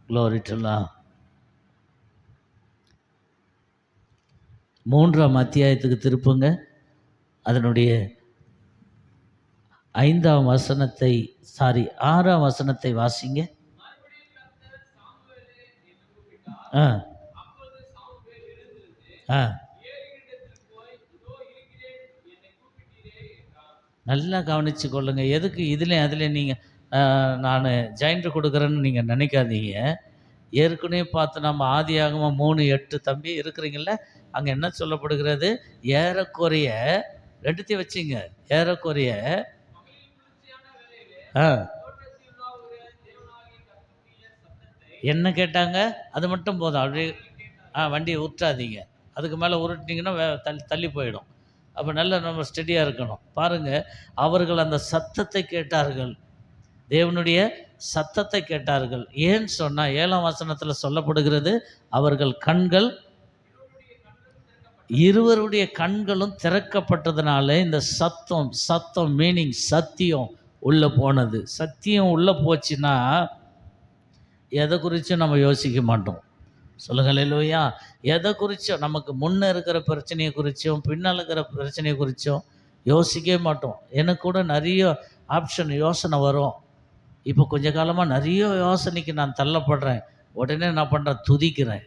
க்ளோரி டு லார்ட், 3ஆம் அத்தியாயத்துக்கு திருப்புங்க. அதனுடைய 5ஆம் வசனத்தை 6ஆம் வசனத்தை வாசிங்க. ஆ ஆ நல்லா கவனித்து கொள்ளுங்க. எதுக்கு இதுலேயும் அதுலேயும் நீங்கள் நான் ஜாயிண்ட்டு கொடுக்குறேன்னு நீங்கள் நினைக்காதீங்க. ஏற்கனவே பார்த்து நம்ம ஆதியாகமம் 3:8 தம்பி இருக்கிறீங்கள, அங்கே என்ன சொல்லப்படுகிறது? ஏறக்குறைய 2த்தையும் வச்சுங்க. ஏறக்குறைய ஆ என்ன கேட்டாங்க? அது மட்டும் போதும். அப்படியே வண்டியை உருட்டாதீங்க. அதுக்கு மேலே உருட்டினீங்கன்னா தள்ளி போயிடும். அப்போ நல்லா நம்ம ஸ்டெடியாக இருக்கணும். பாருங்கள், அவர்கள் அந்த சத்தத்தை கேட்டார்கள். தேவனுடைய சத்தத்தை கேட்டார்கள். ஏன்னு சொன்னால் 7ஆம் வசனத்தில் சொல்லப்படுகிறது, அவர்கள் கண்கள் இருவருடைய கண்களும் திறக்கப்பட்டதுனால இந்த சத்தம் மீனிங் சத்தியம் உள்ளே போனது. சத்தியம் உள்ளே போச்சுன்னா எதை குறித்தும் நம்ம யோசிக்க மாட்டோம். சொல்லுங்கள் அல்லேலூயா. எதை குறித்தும், நமக்கு முன்னே இருக்கிற பிரச்சனையை குறித்தும் பின்னால் இருக்கிற பிரச்சனையை குறித்தும் யோசிக்கவே மாட்டோம். எனக்கு கூட நிறைய யோசனை வரும். இப்போ கொஞ்ச காலமாக நிறைய யோசனைக்கு நான் தள்ளப்படுறேன். உடனே நான் பண்ணுறேன், துதிக்கிறேன்.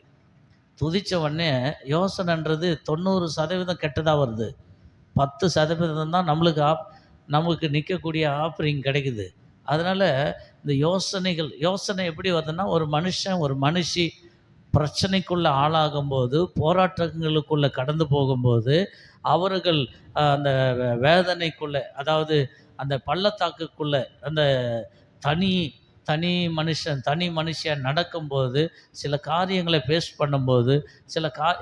துதித்த உடனே யோசனைன்றது 90% கெட்டதாக வருது. 10% தான் நம்மளுக்கு நிற்கக்கூடிய ஆஃபரிங் கிடைக்குது. அதனால் இந்த யோசனை எப்படி வருதுன்னா, ஒரு மனுஷன் ஒரு மனுஷி பிரச்சனைக்குள்ளே ஆளாகும்போது, போராட்டங்களுக்குள்ளே கடந்து போகும்போது, அவர்கள் அந்த வேதனைக்குள்ளே, அதாவது அந்த பள்ளத்தாக்குக்குள்ளே, அந்த தனி மனுஷன் நடக்கும்போது, சில காரியங்களை ஃபேஸ் பண்ணும்போது,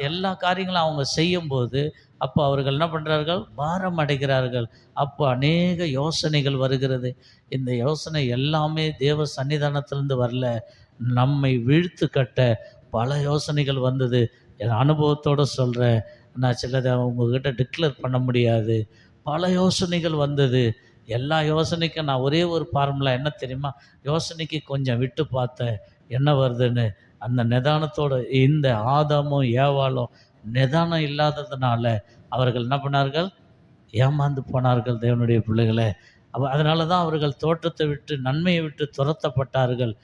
எல்லா காரியங்களும் அவங்க செய்யும்போது, அப்போ அவர்கள் என்ன பண்ணுறார்கள்? பாரம் அடைகிறார்கள். அப்போ அநேக யோசனைகள் வருகிறது. இந்த யோசனை எல்லாமே தேவ சன்னிதானத்திலிருந்து வரல, நம்மை வீழ்த்து கட்ட பல யோசனைகள் வந்தது. என் அனுபவத்தோடு சொல்கிறேன். நான் சிலதை உங்ககிட்ட டிக்ளேர் பண்ண முடியாது. பல யோசனைகள் வந்தது. எல்லா யோசனைக்கும் நான் ஒரே ஒரு ஃபார்முலா என்ன தெரியுமா? யோசனைக்கு கொஞ்சம் விட்டு பார்த்தேன் என்ன வருதுன்னு. அந்த நிதானத்தோடு இந்த ஆதாமும் ஏவாளும் நிதானம் இல்லாததுனால அவர்கள் என்ன பண்ணார்கள்? ஏமாந்து போனார்கள் தேவனுடைய பிள்ளைகளை. அதனால தான் அவர்கள் தோற்றத்தை விட்டு, நன்மையை விட்டு துரத்தப்பட்டார்கள்.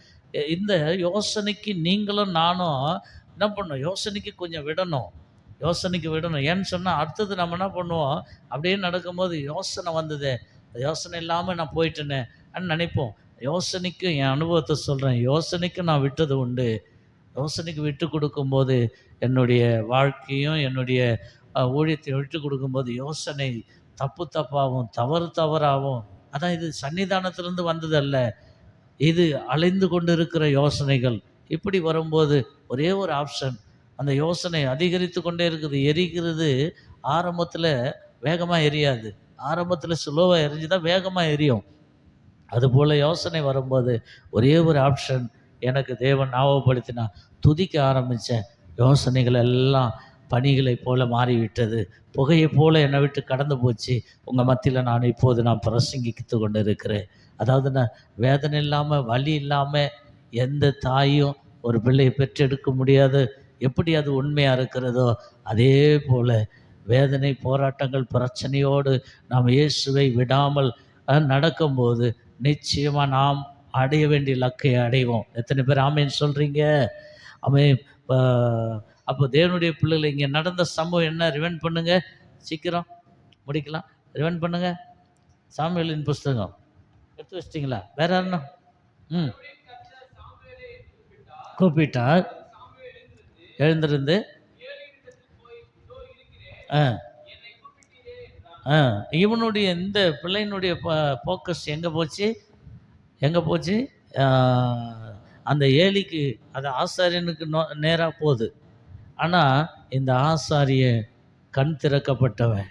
இந்த யோசனைக்கு நீங்களும் நானும் என்ன பண்ணணும்? யோசனைக்கு கொஞ்சம் விடணும். ஏன்னு சொன்னால் அடுத்தது நம்ம என்ன பண்ணுவோம்? அப்படியே நடக்கும்போது யோசனை வந்தது, யோசனை இல்லாமல் நான் போயிட்டேனே நினைப்போம். யோசனைக்கும் என் அனுபவத்தை சொல்கிறேன். யோசனைக்கும் நான் விட்டது உண்டு. யோசனைக்கு விட்டு கொடுக்கும்போது என்னுடைய வாழ்க்கையும் என்னுடைய ஊழியத்தை விட்டு கொடுக்கும்போது யோசனை தப்பாகவும் தவறாகவும், அதான் இது சன்னிதானத்திலேருந்து வந்ததல்ல, இது அலைந்து கொண்டு இருக்கிற யோசனைகள். இப்படி வரும்போது ஒரே ஒரு ஆப்ஷன், அந்த யோசனை அதிகரித்து கொண்டே இருக்குது. எரிக்கிறது ஆரம்பத்தில் வேகமாக எரியாது, ஆரம்பத்தில் ஸ்லோவாக எரிஞ்சு தான் வேகமாக எரியும். அதுபோல் யோசனை வரும்போது ஒரே ஒரு ஆப்ஷன் எனக்கு தேவன் ஞாபகப்படுத்தினா, துதிக்க ஆரம்பித்தேன். யோசனைகள் எல்லாம் பனிகளை போல மாறிவிட்டது, புகையை போல என்னை விட்டு கடந்து போச்சு. உங்கள் மத்தியில் நான் பிரசங்கித்து கொண்டு இருக்கிறேன். அதாவது நான் வேதனை இல்லாமல், வலி இல்லாமல் எந்த தாயும் ஒரு பிள்ளையை பெற்றெடுக்க முடியாது. எப்படி அது உண்மையாக இருக்கிறதோ அதே போல் வேதனை, போராட்டங்கள், பிரச்சனையோடு நாம் இயேசுவை விடாமல் நடக்கும்போது நிச்சயமாக நாம் அடைய வேண்டிய இலக்கை அடைவோம். எத்தனை பேர் ஆமேன்னு சொல்கிறீங்க? அப்போ தேவனுடைய பிள்ளைகள் இங்கே நடந்த சம்பவம் என்ன? ரிவைண்ட் பண்ணுங்க, சீக்கிரம் முடிக்கலாம். ரிவைண்ட் பண்ணுங்க. சாமுவேலின் புஸ்தகம் எடுத்து வச்சிட்டிங்களா? வேற யாருன்னா கூப்பிட்டார். எழுந்திருந்து ஆ ஆ இவனுடைய இந்த பிள்ளையினுடைய ஃபோக்கஸ் எங்கே போச்சு? எங்கே போச்சு? ஆ, அந்த ஏலிக்கு, அது ஆசாரியனுக்கு நேராக போகுது. ஆனால் இந்த ஆசாரியன் கண் திறக்கப்பட்டவன்.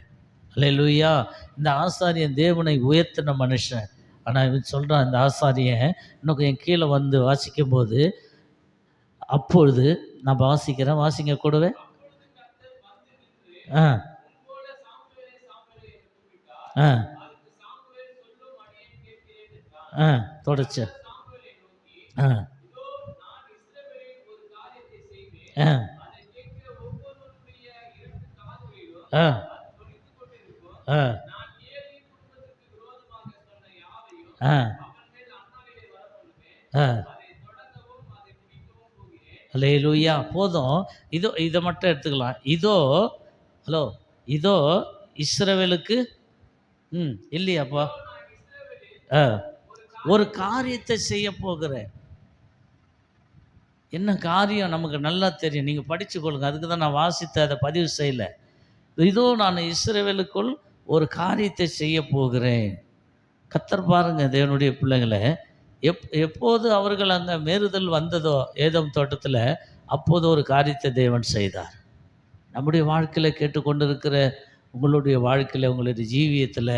அல்லேலூயா! இந்த ஆசாரியன் தேவனை உயர்த்தின மனுஷன். ஆனால் இவன் சொல்கிறான், இந்த ஆசாரியன் இன்னும் கொஞ்சம் கீழே வந்து வாசிக்கும்போது, அப்பொழுது நான் வாசிக்கிறேன், வாசிங்க கூடவே. ஆ ஆ ஆ தொடச்சு ஆ ஆ ஆ ஆ ஆ ஆ அல்லேலூயா! போதும். இதோ இதை மட்டும் எடுத்துக்கலாம். இதோ, ஹலோ, இதோ இஸ்ரவேலுக்கு இல்லையாப்பா? ஆ ஒரு காரியத்தை செய்ய போகிறேன். என்ன காரியம் நமக்கு நல்லா தெரியும். நீங்க படிச்சு கொள்ளுங்க. அதுக்கு தான் நான் வாசித்து அதை பதிவு செய்யல. இதோ நான் இஸ்ரவேலுக்குள் ஒரு காரியத்தை செய்ய போகிறேன். கர்த்தர் பாருங்க தேவனுடைய பிள்ளைகள, எப்போது அவர்கள் அங்கே மேறுதல் வந்ததோ ஏதோம் தோட்டத்தில், அப்போது ஒரு காரியத்தை தேவன் செய்தார். நம்முடைய வாழ்க்கையில் கேட்டுக்கொண்டிருக்கிற உங்களுடைய வாழ்க்கையில், உங்களுடைய ஜீவியத்தில்,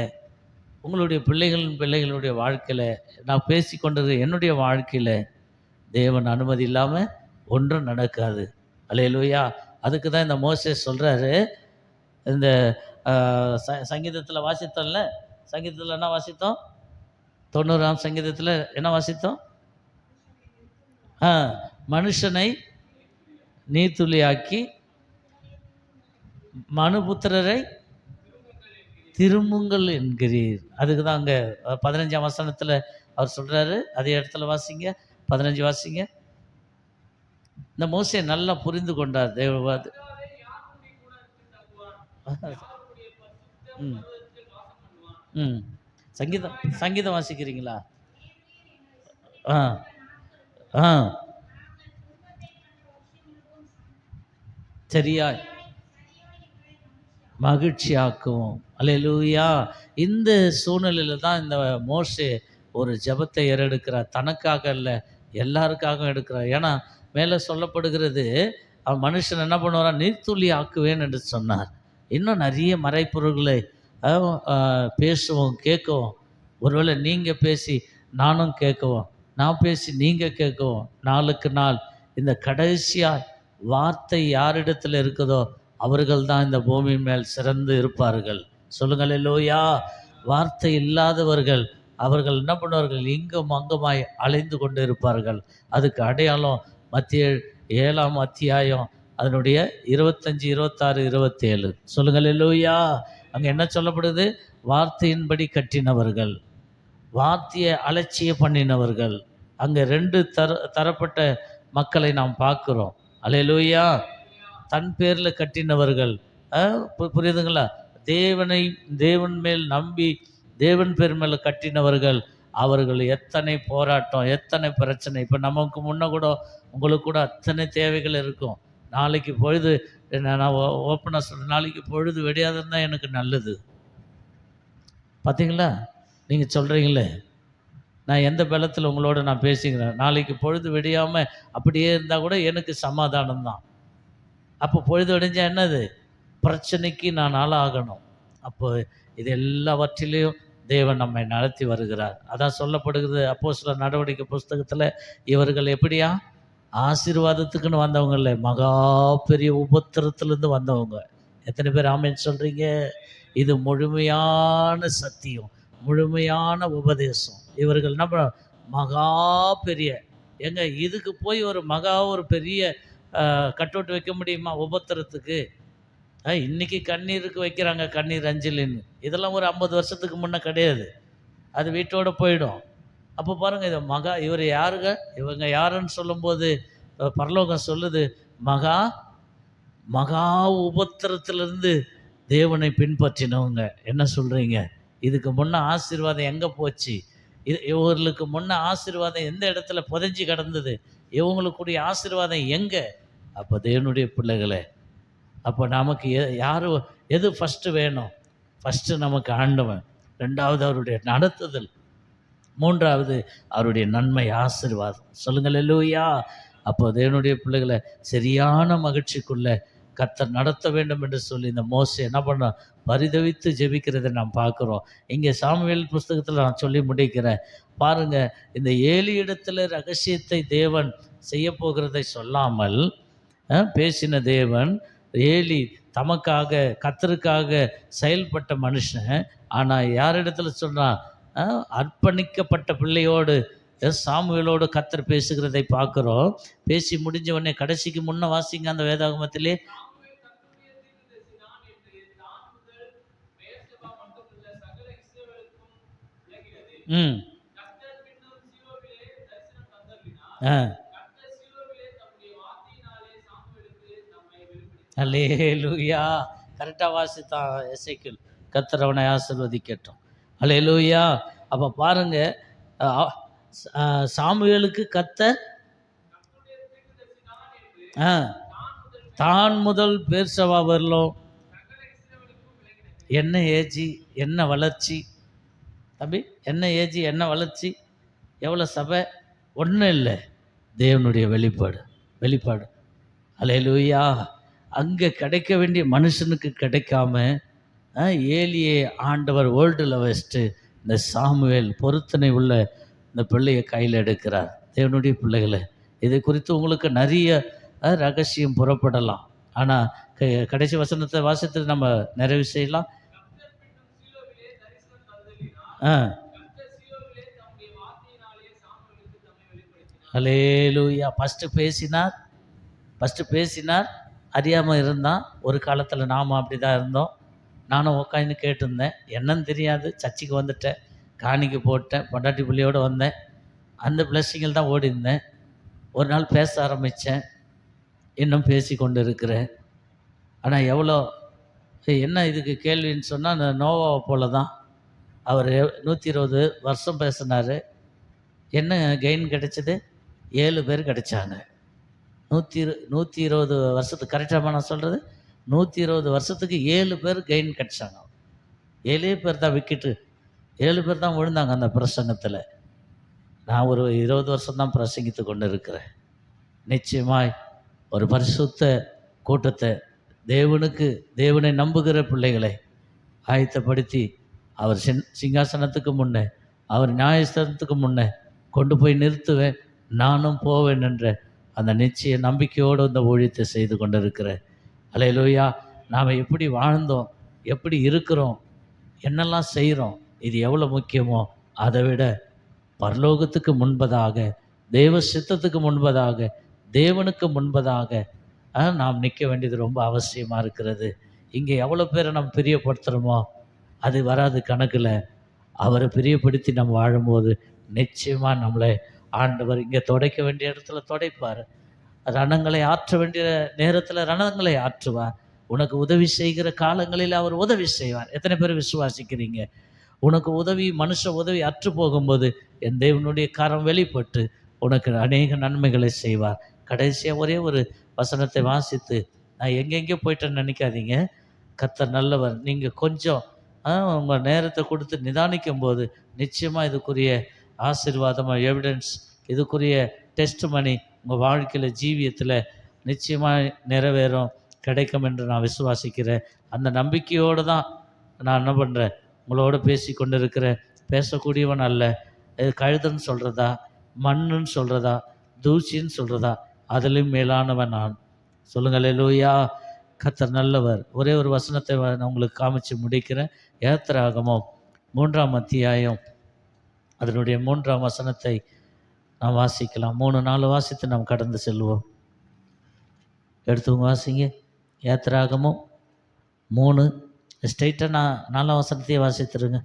உங்களுடைய பிள்ளைகளுடைய வாழ்க்கையில், நான் பேசி கொண்டிருக்கிற என்னுடைய வாழ்க்கையில் தேவன் அனுமதி இல்லாமல் ஒன்றும் நடக்காது. அல்லேலூயா! அதுக்கு தான் இந்த மோசேஸ் சொல்கிறாரு. இந்த சங்கீதத்தில் வாசித்தோம்ல, சங்கீதத்தில் என்ன வாசித்தோம்? 90ஆம் சங்கீதத்தில் என்ன வாசித்தோம்? ஆ மனுஷனை நீர்த்துளியாக்கி மனுபுத்திரரை திரும்புங்கள் என்கிறீர். அதுக்கு தான் அங்கே 15ஆம் வசனத்தில் அவர் சொல்கிறாரு. அதே இடத்துல வாசிங்க, 15 வாசிங்க. இந்த மோசே நல்லா புரிந்து கொண்டார் தேவவாது. ம் ம் சங்கீதம் சங்கீதம் வாசிக்கிறீங்களா? ஆ ஆ சரியா மகிழ்ச்சியாக்கும். அல்லேலூயா! இந்த சூழ்நிலையில் தான் இந்த மோசே ஒரு ஜெபத்தை ஏறெடுக்கிறார். தனக்காக அல்ல, எல்லாருக்காகவும் எடுக்கிறார். ஏன்னா மேலே சொல்லப்படுகிறது, அவன் மனுஷன் என்ன பண்ணுவாராம்? நீர்த்துளி ஆக்குவேன் என்று சொன்னார். இன்னும் நிறைய மறைப்பொருள்களை பேசுவோம், கேட்கவும். ஒருவேளை நீங்கள் பேசி நானும் கேட்கவும், நான் பேசி நீங்கள் கேட்கவும், நாளுக்கு நாள் இந்த கடைசியாக வார்த்தை யாரிடத்தில் இருக்குதோ அவர்கள் தான் இந்த பூமி மேல் சிறந்து இருப்பார்கள். சொல்லுங்கள் அல்லேலூயா! வார்த்தை இல்லாதவர்கள், அவர்கள் என்ன பண்ணுவார்கள்? இங்கும் அங்குமாய் அலைந்து கொண்டு இருப்பார்கள். அதுக்கு அடையாளம் மத்திய 7ஆம் அத்தியாயம் அதனுடைய 25, 26, 27. சொல்லுங்கள் அல்லேலூயா! அங்கே என்ன சொல்லப்படுது? வார்த்தையின்படி கட்டினவர்கள், வார்த்தையை அலட்சிய பண்ணினவர்கள். அங்கே 2 தரப்பட்ட மக்களை நாம் பார்க்குறோம். அல்லேலூயா! தன் பேரில் கட்டினவர்கள், புரியுதுங்களா? தேவன் மேல் நம்பி தேவன் பேர் மேலே கட்டினவர்கள், அவர்கள் எத்தனை போராட்டம், எத்தனை பிரச்சனை. இப்போ நமக்கு முன்ன கூட உங்களுக்கு கூட அத்தனை தேவைகள் இருக்கும். நாளைக்கு பொழுது, நான் ஓப்பனாக சொல்கிறேன், நாளைக்கு பொழுது விடியாத இருந்தால் எனக்கு நல்லது. பார்த்தீங்களா? நீங்கள் சொல்கிறீங்களே, நான் எந்த பலத்தில் உங்களோட நான் பேசிக்கிறேன். நாளைக்கு பொழுது விடியாமல் அப்படியே இருந்தால் கூட எனக்கு சமாதானம் தான். அப்போ பொழுது விடிஞ்சா என்னது? பிரச்சனைக்கு நான் ஆளாகணும். அப்போ இது எல்லாவற்றிலையும் தேவன் நம்மை நடத்தி வருகிறார். அதான் சொல்லப்படுகிறது அப்போஸ்தலர் நடவடிக்கை புஸ்தகத்தில், இவர்கள் எப்படியா? ஆசீர்வாதத்துக்குன்னு வந்தவங்க இல்லை, மகா பெரிய உபத்திரத்துலேருந்து வந்தவங்க. எத்தனை பேர் ஆமேன்னு சொல்கிறீங்க? இது முழுமையான சத்தியம், முழுமையான உபதேசம். இவர்கள் என்ன மகா பெரிய, எங்க இதுக்கு போய் ஒரு பெரிய கட்டவுட் வைக்க முடியுமா உபத்திரத்துக்கு? இன்றைக்கி கண்ணீருக்கு வைக்கிறாங்க, கண்ணீர் அஞ்சலின்னு. இதெல்லாம் ஒரு 50 வருஷத்துக்கு முன்னே கிடையாது. அது வீட்டோடு போயிடும். அப்போ பாருங்கள், இது இவர் யாருங்க? இவங்க யாருன்னு சொல்லும்போது பரலோகம் சொல்லுது, மகா உபத்திரத்திலிருந்து தேவனை பின்பற்றினவங்க. என்ன சொல்கிறீங்க? இதுக்கு முன்னே ஆசீர்வாதம் எங்கே போச்சு? இவர்களுக்கு முன்னே ஆசீர்வாதம் எந்த இடத்துல புதைஞ்சி கிடந்தது? இவங்களுக்குரிய ஆசீர்வாதம் எங்கே? அப்போ தேவனுடைய பிள்ளைகளே, அப்போ நமக்கு யார் எது ஃபஸ்ட்டு வேணும்? ஃபஸ்ட்டு நமக்கு ஆண்டவன், ரெண்டாவது அவருடைய நடத்துதல், மூன்றாவது அவருடைய நன்மை ஆசீர்வாதம். சொல்லுங்கள் அல்லேலூயா. அப்போ தேவனுடைய பிள்ளைகளை சரியான மகிழ்ச்சிக்குள்ள கர்த்தர் நடத்த வேண்டும் என்று சொல்லி இந்த மோசே என்ன பண்ண பரிதவித்து ஜெபிக்கிறதை நாம் பார்க்குறோம். இங்கே சாமுவேல் புஸ்தகத்தில் நான் சொல்லி முடிக்கிறேன் பாருங்க. இந்த 7 இடத்துல ரகசியத்தை தேவன் செய்ய போகிறதை சொல்லாமல் பேசின தேவன், ஏலி தமக்காக கர்த்தருக்காக செயல்பட்ட மனுஷன். ஆனால் யாரிடத்துல சொன்னான்? அர்ப்பணிக்கப்பட்ட பிள்ளையோடு சாமுவேலோடு கர்த்தர் பேசுகிறதை பார்க்குறோம். பேசி முடிஞ்ச உடனே கடைசிக்கு முன்ன வாசிங்க அந்த வேதாகமத்திலே. அல்லேலூயா. கரெக்டாக வாசித்தான் எசேக்கியேல். கர்த்தர் அவனை ஆசீர்வதிக்கட்டும். அல்லேலூயா. அப்போ பாருங்க, சாமுவேலுக்கு கர்த்தர் தான் முதல் பேர்சவா வரலும் என்ன ஏஜி என்ன வளர்ச்சி தம்பி, என்ன ஏஜி என்ன வளர்ச்சி, எவ்வளோ சபை, ஒன்றும் இல்லை, தேவனுடைய வெளிப்பாடு. அல்லேலூயா. அங்கே கிடைக்க வேண்டிய மனுஷனுக்கு கிடைக்காம ஏலியே ஆண்டவர் வேர்ல்டில் வச்சுட்டு இந்த சாமுவேல் பொருத்தனை உள்ள இந்த பிள்ளையை கையில் எடுக்கிறார். தேவனுடைய பிள்ளைகளை, இதை குறித்து உங்களுக்கு நிறைய ரகசியம் புறப்படலாம். ஆனால் கடைசி வசனத்தை வாசித்து நம்ம நிறைவு செய்யலாம். அல்லேலூயா. ஃபஸ்ட்டு பேசினார், அறியாமல் இருந்தான். ஒரு காலத்தில் நாம் அப்படி தான் இருந்தோம். நானும் உட்காந்து கேட்டிருந்தேன், என்னன்னு தெரியாது. சர்ச்சுக்கு வந்துட்டேன், காணிக்கு போட்டேன், பொண்டாட்டி பிள்ளையோடு வந்தேன், அந்த பிளஸ்ஸிங்கில் தான் ஓடி இருந்தேன். ஒரு நாள் பேச ஆரம்பித்தேன், இன்னும் பேசி கொண்டு இருக்கிறேன். ஆனால் எவ்வளோ என்ன இதுக்கு கேள்வின்னு சொன்னால், அந்த நோவாவை போல தான் அவர் 120 வருஷம் பேசினார். என்ன கெயின் கிடைச்சது? 7 பேர் கிடைச்சாங்க. 120 வருஷத்துக்கு கரெக்டாக நான் சொல்கிறது, 120 வருஷத்துக்கு 7 பேர் கெயின் கிடைச்சாங்க. 7 பேர் தான் விக்கிட்டு, 7 பேர் தான் விழுந்தாங்க அந்த பிரசங்கத்தில். நான் ஒரு 20 வருஷம் தான் பிரசங்கித்து கொண்டு இருக்கிறேன். நிச்சயமாய் ஒரு பரிசுத்த கூட்டத்தை, தேவனை நம்புகிற பிள்ளைகளை ஆயத்தப்படுத்தி அவர் சிங்காசனத்துக்கு முன்னே, அவர் நியாயஸ்தானத்துக்கு முன்னே கொண்டு போய் நிறுத்துவேன், நானும் போவேன் என்ற அந்த நிச்சய நம்பிக்கையோடு இந்த ஊழியத்தை செய்து கொண்டு இருக்கிறேன். அல்லேலூயா. நாம் எப்படி வாழ்ந்தோம், எப்படி இருக்கிறோம், என்னெல்லாம் செய்கிறோம், இது எவ்வளோ முக்கியமோ அதை விட பரலோகத்துக்கு முன்பதாக, தேவ சித்தத்துக்கு முன்பதாக, தேவனுக்கு முன்பதாக நாம் நிற்க வேண்டியது ரொம்ப அவசியமாக இருக்கிறது. இங்கே எவ்வளோ பேரை நம்ம பிரியப்படுத்துகிறோமோ அது வராது கணக்கில். அவரை பிரியப்படுத்தி நம்ம வாழும்போது நிச்சயமாக நம்மளை ஆண்டவர் இங்கே துடைக்க வேண்டிய இடத்துல துடைப்பார். ரணங்களை ஆற்ற வேண்டிய நேரத்தில் ரணங்களை ஆற்றுவார். உனக்கு உதவி செய்கிற காலங்களில் அவர் உதவி செய்வார். எத்தனை பேர் விசுவாசிக்கிறீங்க? உனக்கு மனுஷ உதவி அற்று போகும்போது என் தேவனுடைய கரம் வெளிப்பட்டு உனக்கு அநேக நன்மைகளை செய்வார். கடைசியாக ஒரே ஒரு வசனத்தை வாசித்து நான் எங்கெங்கே போயிட்டேன்னு நினைக்காதீங்க. கர்த்தர் நல்லவர். நீங்கள் கொஞ்சம் உங்கள் நேரத்தை கொடுத்து நிதானிக்கும் போது நிச்சயமாக இதுக்குரிய ஆசீர்வாதமாக எவிடன்ஸ், இதுக்குரிய டெஸ்ட் மணி உங்கள் வாழ்க்கையில் ஜீவியத்தில் நிச்சயமாக நிறைவேறும், கிடைக்கும் என்று நான் விசுவாசிக்கிறேன். அந்த நம்பிக்கையோடு தான் நான் என்ன பண்ணுறேன், உங்களோட பேசி கொண்டு இருக்கிறேன். பேசக்கூடியவன் அல்ல. இது கழுதுன்னு சொல்கிறதா, மண்ணுன்னு சொல்கிறதா, தூசின்னு சொல்கிறதா, அதிலும் மேலானவன் நான். சொல்லுங்கள் அல்லேலூயா. கர்த்தர் நல்லவர். ஒரே ஒரு வசனத்தை நான் உங்களுக்கு காமிச்சு முடிக்கிறேன். யாத்திராகமம் 3ஆம் அத்தியாயம் அதனுடைய 3ஆம் வசனத்தை நாம் வாசிக்கலாம். 3-4 வாசித்து நாம் கடந்து செல்வோம். எடுத்துங்க வாசிங்க. யாத்திராகமம் 3 ஸ்ட்ரைட்டாக நான் 4ஆம் வசனத்தையே வாசித்துருங்க.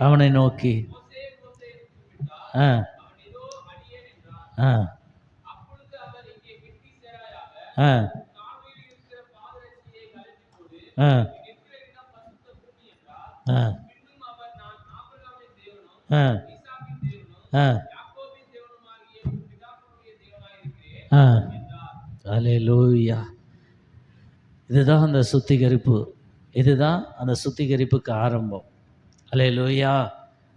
அவனை நோக்கி ஆ ஆ அல்லேலூயா. இதுதான் அந்த சுத்திகரிப்பு. இதுதான் அந்த சுத்திகரிப்புக்கு ஆரம்பம். அல்லேலூயா.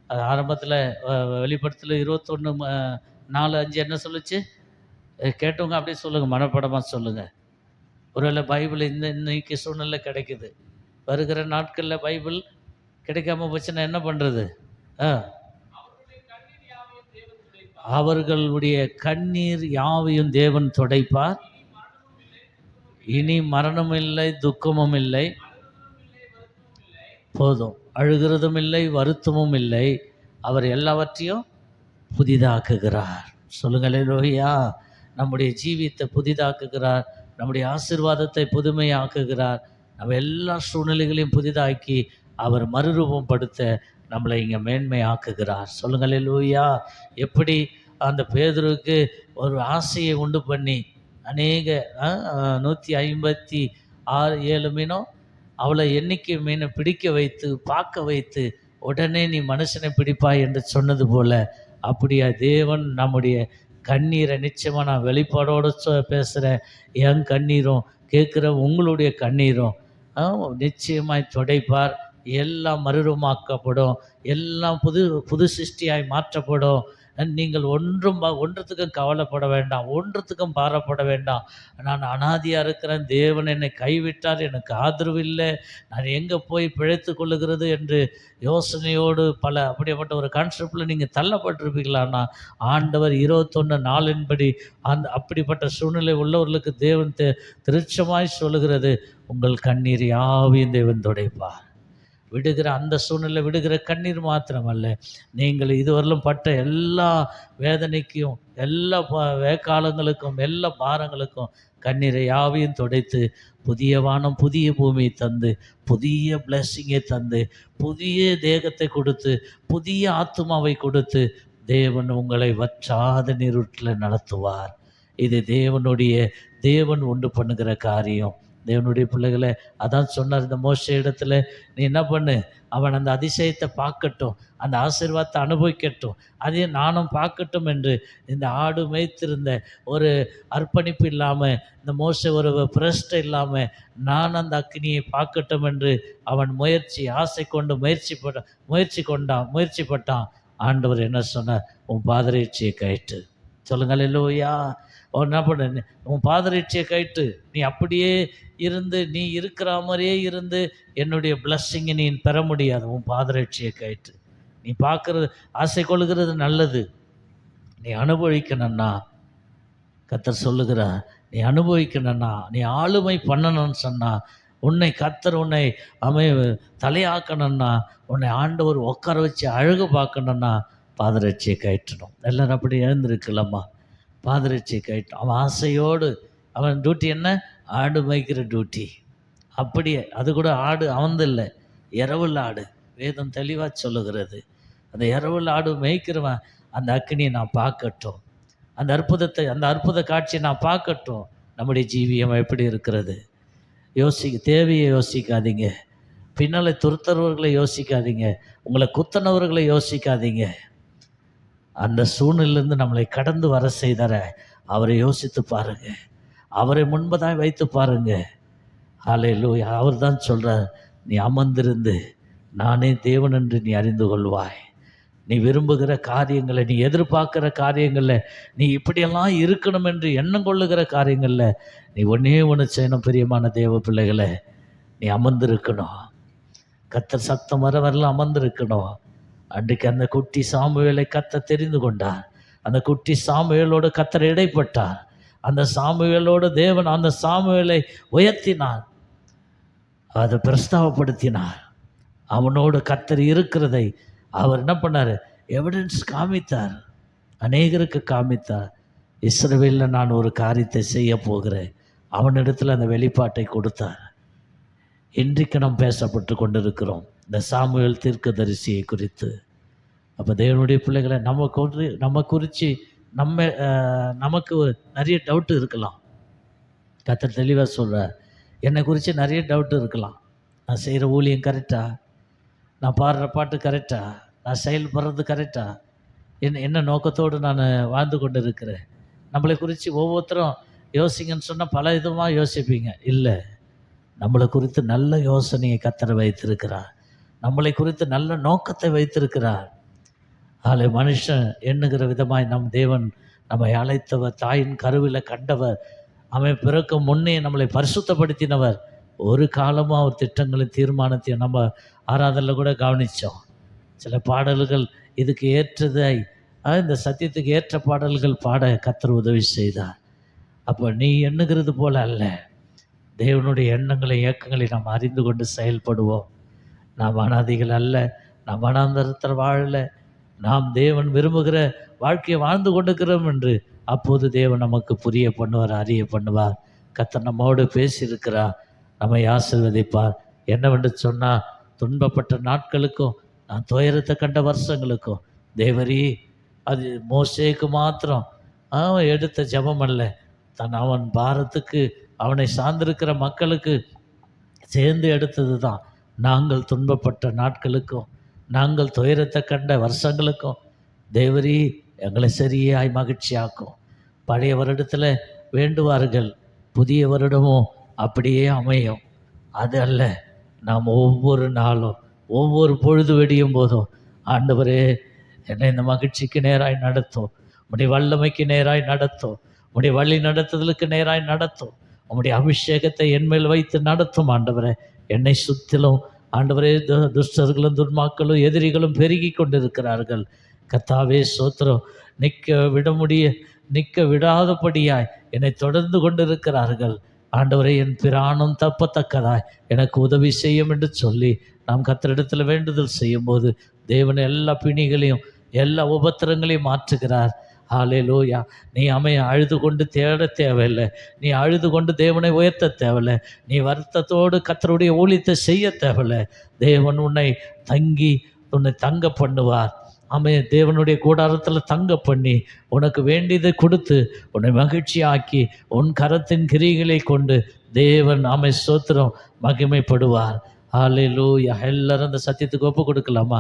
அது ஆரம்பத்தில் வெளிப்படுத்தல 21 4 5 என்ன சொல்லுச்சு? கேட்டவங்க அப்படியே சொல்லுங்கள், மனப்படமாக சொல்லுங்கள். ஒருவேளை பைபிள் இன்னைக்கு சூழ்நிலை கிடைக்குது, வருகிற நாட்களில் பைபிள் கிடைக்காம போச்சுன்னா என்ன பண்ணுறது? அவர்களுடைய கண்ணீர் யாவையும் தேவன் துடைப்பார். இனி மரணமும் இல்லை, துக்கமும் இல்லை, போதும். அழுகிறதும் இல்லை, வருத்தமும் இல்லை. அவர் எல்லாவற்றையும் புதிதாக்குகிறார். சொல்லுங்களே லோய்யா. நம்முடைய ஜீவியத்தை புதிதாக்குகிறார், நம்முடைய ஆசீர்வாதத்தை புதுமையாக்குகிறார். நம்ம எல்லா சூழ்நிலைகளையும் புதிதாக்கி அவர் மறுரூபம் படுத்த நம்மளை இங்கே மேன்மையாக்குகிறார். சொல்லுங்களே லோய்யா. எப்படி அந்த பேதுருக்கு ஒரு ஆசையை உண்டு பண்ணி அநேக 156 7 மீனும் அவளை எண்ணிக்கை மீனை பிடிக்க வைத்து பார்க்க வைத்து உடனே நீ மனுஷனை பிடிப்பாய் என்று சொன்னது போல, அப்படியா தேவன் நம்முடைய கண்ணீரை நிச்சயமாக நான் வெளிப்பாடோடு பேசுகிறேன். என் கண்ணீரும் கேட்குற உங்களுடைய கண்ணீரும் நிச்சயமாய் துடைப்பார். எல்லாம் மறுரூபமாக்கப்படும், எல்லாம் புது புது சிருஷ்டியாய் மாற்றப்படும். நீங்கள் ஒன்றுத்துக்கும் கவலைப்பட வேண்டாம், ஒன்றுத்துக்கும் பாரப்பட வேண்டாம். நான் அனாதியாக இருக்கிறேன், தேவன் என்னை கைவிட்டார், எனக்கு ஆதரவு இல்லை, நான் எங்கே போய் பிழைத்து கொள்ளுகிறது என்று யோசனையோடு அப்படிப்பட்ட ஒரு கான்செப்டில் நீங்கள் தள்ளப்பட்டிருப்பீங்களான்னா, ஆண்டவர் 21 அப்படிப்பட்ட சூழ்நிலை உள்ளவர்களுக்கு தேவன் திருச்சமாய் சொல்லுகிறது, உங்கள் கண்ணீர் யாவையும் தேவன் துடைப்பார். விடுகிற அந்த சூழ்நிலை விடுகிற கண்ணீர் மாத்திரமல்ல, நீங்கள் இதுவரையிலும் பட்ட எல்லா வேதனைக்கும், எல்லா வேக்காலங்களுக்கும், எல்லா பாரங்களுக்கும் கண்ணீரை யாவையும் துடைத்து புதிய வானம் புதிய பூமியை தந்து, புதிய பிளெஸ்ஸிங்கை தந்து, புதிய தேகத்தை கொடுத்து, புதிய ஆத்துமாவை கொடுத்து தேவன் உங்களை வற்றாத நீரூற்றில் நடத்துவார். இது தேவன் உண்டு பண்ணுகிற காரியம். தேவனுடைய பிள்ளைகளை அதான் சொன்னார் இந்த மோசே இடத்துல, நீ என்ன பண்ணு, அவன் அந்த அதிசயத்தை பார்க்கட்டும், அந்த ஆசீர்வாதத்தை அனுபவிக்கட்டும், அதையும் நானும் பார்க்கட்டும் என்று இந்த ஆடு மேய்த்திருந்த ஒரு அர்ப்பணிப்பு இல்லாமல், இந்த மோசே ஒரு பிரஷ்டை இல்லாமல் நான் அந்த அக்னியை பார்க்கட்டும் என்று அவன் ஆசை கொண்டு முயற்சிப்பட்டான். ஆண்டவர் என்ன சொன்னார்? உன் பாதரட்சியை கயிற்று. சொல்லுங்கள் இல்லையா? என்ன பண்ண, உன் பாதரட்சியை கயிற்று. நீ அப்படியே இருந்து, நீ இருக்கிற மாதிரியே இருந்து என்னுடைய பிளஸ்ஸிங்கை நீ பெற முடியாது. உன் பாதரட்சியை கயிற்று. நீ பார்க்கறது, ஆசை கொள்கிறது நல்லது, நீ அனுபவிக்கணும்னா கர்த்தர் சொல்லுகிறார், நீ அனுபவிக்கணும்னா, நீ ஆளுமை பண்ணணும்னு சொன்னால், கர்த்தர் உன்னை தலையாக்கணும்னா, உன்னை ஆண்டவர் உட்கார வச்சு அழகு பார்க்கணும்னா பாதரட்சியை கயிற்றணும். எல்லோரும் அப்படி எழுந்திருக்கலாமா? பாதரட்சியை கயிற்றணும். அவன் ஆசையோடு, அவன் டியூட்டி என்ன? ஆடு மேய்க்கிற டியூட்டி. அப்படியே அது கூட ஆடு அவந்தில்லை, இரவுள்ள ஆடு. வேதம் தெளிவாக சொல்லுகிறது, அந்த இரவுள்ள ஆடு மேய்க்கிறவன் அந்த அக்னியை நான் பார்க்கட்டும், அந்த அற்புத காட்சியை நான் பார்க்கட்டும். நம்முடைய ஜீவியம் எப்படி இருக்கிறது? தேவையை யோசிக்காதீங்க, பின்னால் துரத்துறவர்களை யோசிக்காதீங்க, உங்களை குத்தனவர்களை யோசிக்காதீங்க. அந்த சூழ்நிலையிலேருந்து நம்மளை கடந்து வர செய்தார அவரை யோசித்து பாருங்கள், அவரை முன்பதாக வைத்து பாருங்கள். ஹல்லேலூயா. அவர் தான் சொல்கிறார், நீ அமர்ந்திருந்து நானே தேவன் என்று நீ அறிந்து கொள்வாய். நீ விரும்புகிற காரியங்களை, நீ எதிர்பார்க்குற காரியங்களில், நீ இப்படியெல்லாம் இருக்கணும் என்று எண்ணம் கொள்ளுகிற காரியங்களில் நீ ஒன்று செய்யணும். பிரியமான தேவ பிள்ளைகளை, நீ அமர்ந்திருக்கணும். கர்த்தர் சத்தம் வரலாம் அமர்ந்திருக்கணும். அன்றைக்கு அந்த குட்டி சாமுவேலை கர்த்தர் தெரிந்து கொண்டார். அந்த குட்டி சாமுவேலோடு கர்த்தர் இடைப்பட்டார். அந்த சாமுவேலோடு தேவன் அந்த சாமுவேலை உயர்த்தினார், அதை பிரஸ்தாவப்படுத்தினார். அவனோடு கர்த்தர் இருக்கிறதை அவர் என்ன பண்ணார்? எவிடன்ஸ் காமித்தார், அநேகருக்கு காமித்தார். இஸ்ரவேலில் நான் ஒரு காரியத்தை செய்ய போகிறேன், அவனிடத்தில் அந்த வெளிப்பாட்டை கொடுத்தார். இன்றைக்கு நாம் பேசப்பட்டு கொண்டிருக்கிறோம் இந்த சாமுவேல் தீர்க்கதரிசியை குறித்து. அப்போ தேவனுடைய பிள்ளைகளை நம்ம குறித்து நமக்கு நிறைய டவுட்டு இருக்கலாம். கர்த்தர் தெளிவாக சொல்கிறார், என்னை குறித்து நிறைய டவுட்டு இருக்கலாம். நான் செய்கிற ஊழியம் கரெக்டா? நான் பாடுற பாட்டு கரெக்டா? நான் செயல்படுறது கரெக்டா? என்ன நோக்கத்தோடு நான் வாழ்ந்து கொண்டு இருக்கிறேன். நம்மளை குறித்து ஒவ்வொருத்தரும் யோசிங்கன்னு சொன்னால் பல விதமாக யோசிப்பீங்க. இல்லை, நம்மளை குறித்து நல்ல யோசனையை கர்த்தர் வைத்திருக்கிறார். நம்மளை குறித்து நல்ல நோக்கத்தை வைத்திருக்கிறார். மனுஷன் எண்ணுகிற விதமாய் நம் தேவன் நம்மை அழைத்தவர், தாயின் கருவில் கண்டவர், அவன் பிறக்கும் முன்னே நம்மளை பரிசுத்தப்படுத்தினவர். ஒரு காலமும் அவர் திட்டங்களையும் தீர்மானத்தையும் நம்ம ஆராதனையில் கூட கவனித்தோம். சில பாடல்கள் இதுக்கு ஏற்றதை, இந்த சத்தியத்துக்கு ஏற்ற பாடல்கள் பாட கர்த்தர் உதவி செய்தார். அப்போ நீ எண்ணுகிறது போல அல்ல, தேவனுடைய எண்ணங்களை இயக்கங்களை நாம் அறிந்து கொண்டு செயல்படுவோம். நாம் அனாதிகள் அல்ல, நாம் வனாந்தரத்தில் வாழலை, நாம் தேவன் விரும்புகிற வாழ்க்கையை வாழ்ந்து கொண்டிருக்கிறோம் என்று அப்போது தேவன் நமக்கு புரிய பண்ணுவார், அறிய பண்ணுவார். கர்த்தர் நம்மோடு பேசியிருக்கிறார், நம்மை ஆசீர்வதிப்பார். என்னவென்று சொன்னால், துன்பப்பட்ட நாட்களுக்கும் நான் துயரத்தை கண்ட வருஷங்களுக்கும் தேவரீ, அது மோசேக்கு மாத்திரம் அவன் எடுத்த ஜெபம் அல்ல, அவன் பாரத்துக்கு அவனை சார்ந்திருக்கிற மக்களுக்கு சேர்ந்து எடுத்தது தான். நாங்கள் துன்பப்பட்ட நாட்களுக்கும் நாங்கள் துயரத்தை கண்ட வருஷங்களுக்கும் தேவரீ எங்களை சரியாய் மகிழ்ச்சியாக்கும். பழைய வருடத்தில் வேண்டுவார்கள், புதிய வருடமும் அப்படியே அமையும். அது அல்ல, நாம் ஒவ்வொரு நாளும் ஒவ்வொரு பொழுது வெடியும் போதும் ஆண்டவரே என்னை இந்த மகிழ்ச்சிக்கு நேராய் நடத்தும், உம்முடைய வல்லமைக்கு நேராய் நடத்தும், உம்முடைய வழி நடத்துதலுக்கு நேராய் நடத்தும், உம்முடைய அபிஷேகத்தை என்மேல் வைத்து நடத்தும். ஆண்டவரே என்னை சுற்றிலும் ஆண்டவரே துஷ்டர்களும் துன்மாக்களும் எதிரிகளும் பெருகி கொண்டிருக்கிறார்கள். கர்த்தாவே ஸ்தோத்திரம். நிற்க விடாதபடியாய் என்னை தொடர்ந்து கொண்டிருக்கிறார்கள். ஆண்டவரே என் பிராணம் தப்பத்தக்கதாய் எனக்கு உதவி செய்யும் என்று சொல்லி நாம் கர்த்தரிடத்தில் வேண்டுதல் செய்யும்போது தேவன் எல்லா பிணிகளையும் எல்லா உபத்திரங்களையும் மாற்றுகிறார். ஹல்லேலூயா. நீ அழுது கொண்டு தேட தேவையில்லை, நீ அழுது கொண்டு தேவனை உயர்த்த தேவையில்லை, நீ வருத்தத்தோடு கர்த்தருடைய ஊழியத்தை செய்ய தேவையில்லை. தேவன் உன்னை தங்க பண்ணுவார். தேவனுடைய கூடாரத்தில் தங்க பண்ணி உனக்கு வேண்டியதை கொடுத்து உன்னை மகிழ்ச்சியாக்கி உன் கரத்தின் கிரிகளை கொண்டு தேவன் ஸ்தோத்திரம் மகிமைப்படுவார். ஹல்லேலூயா. எல்லாரும் அந்த சத்தியத்துக்கு ஒப்பு கொடுக்கலாமா?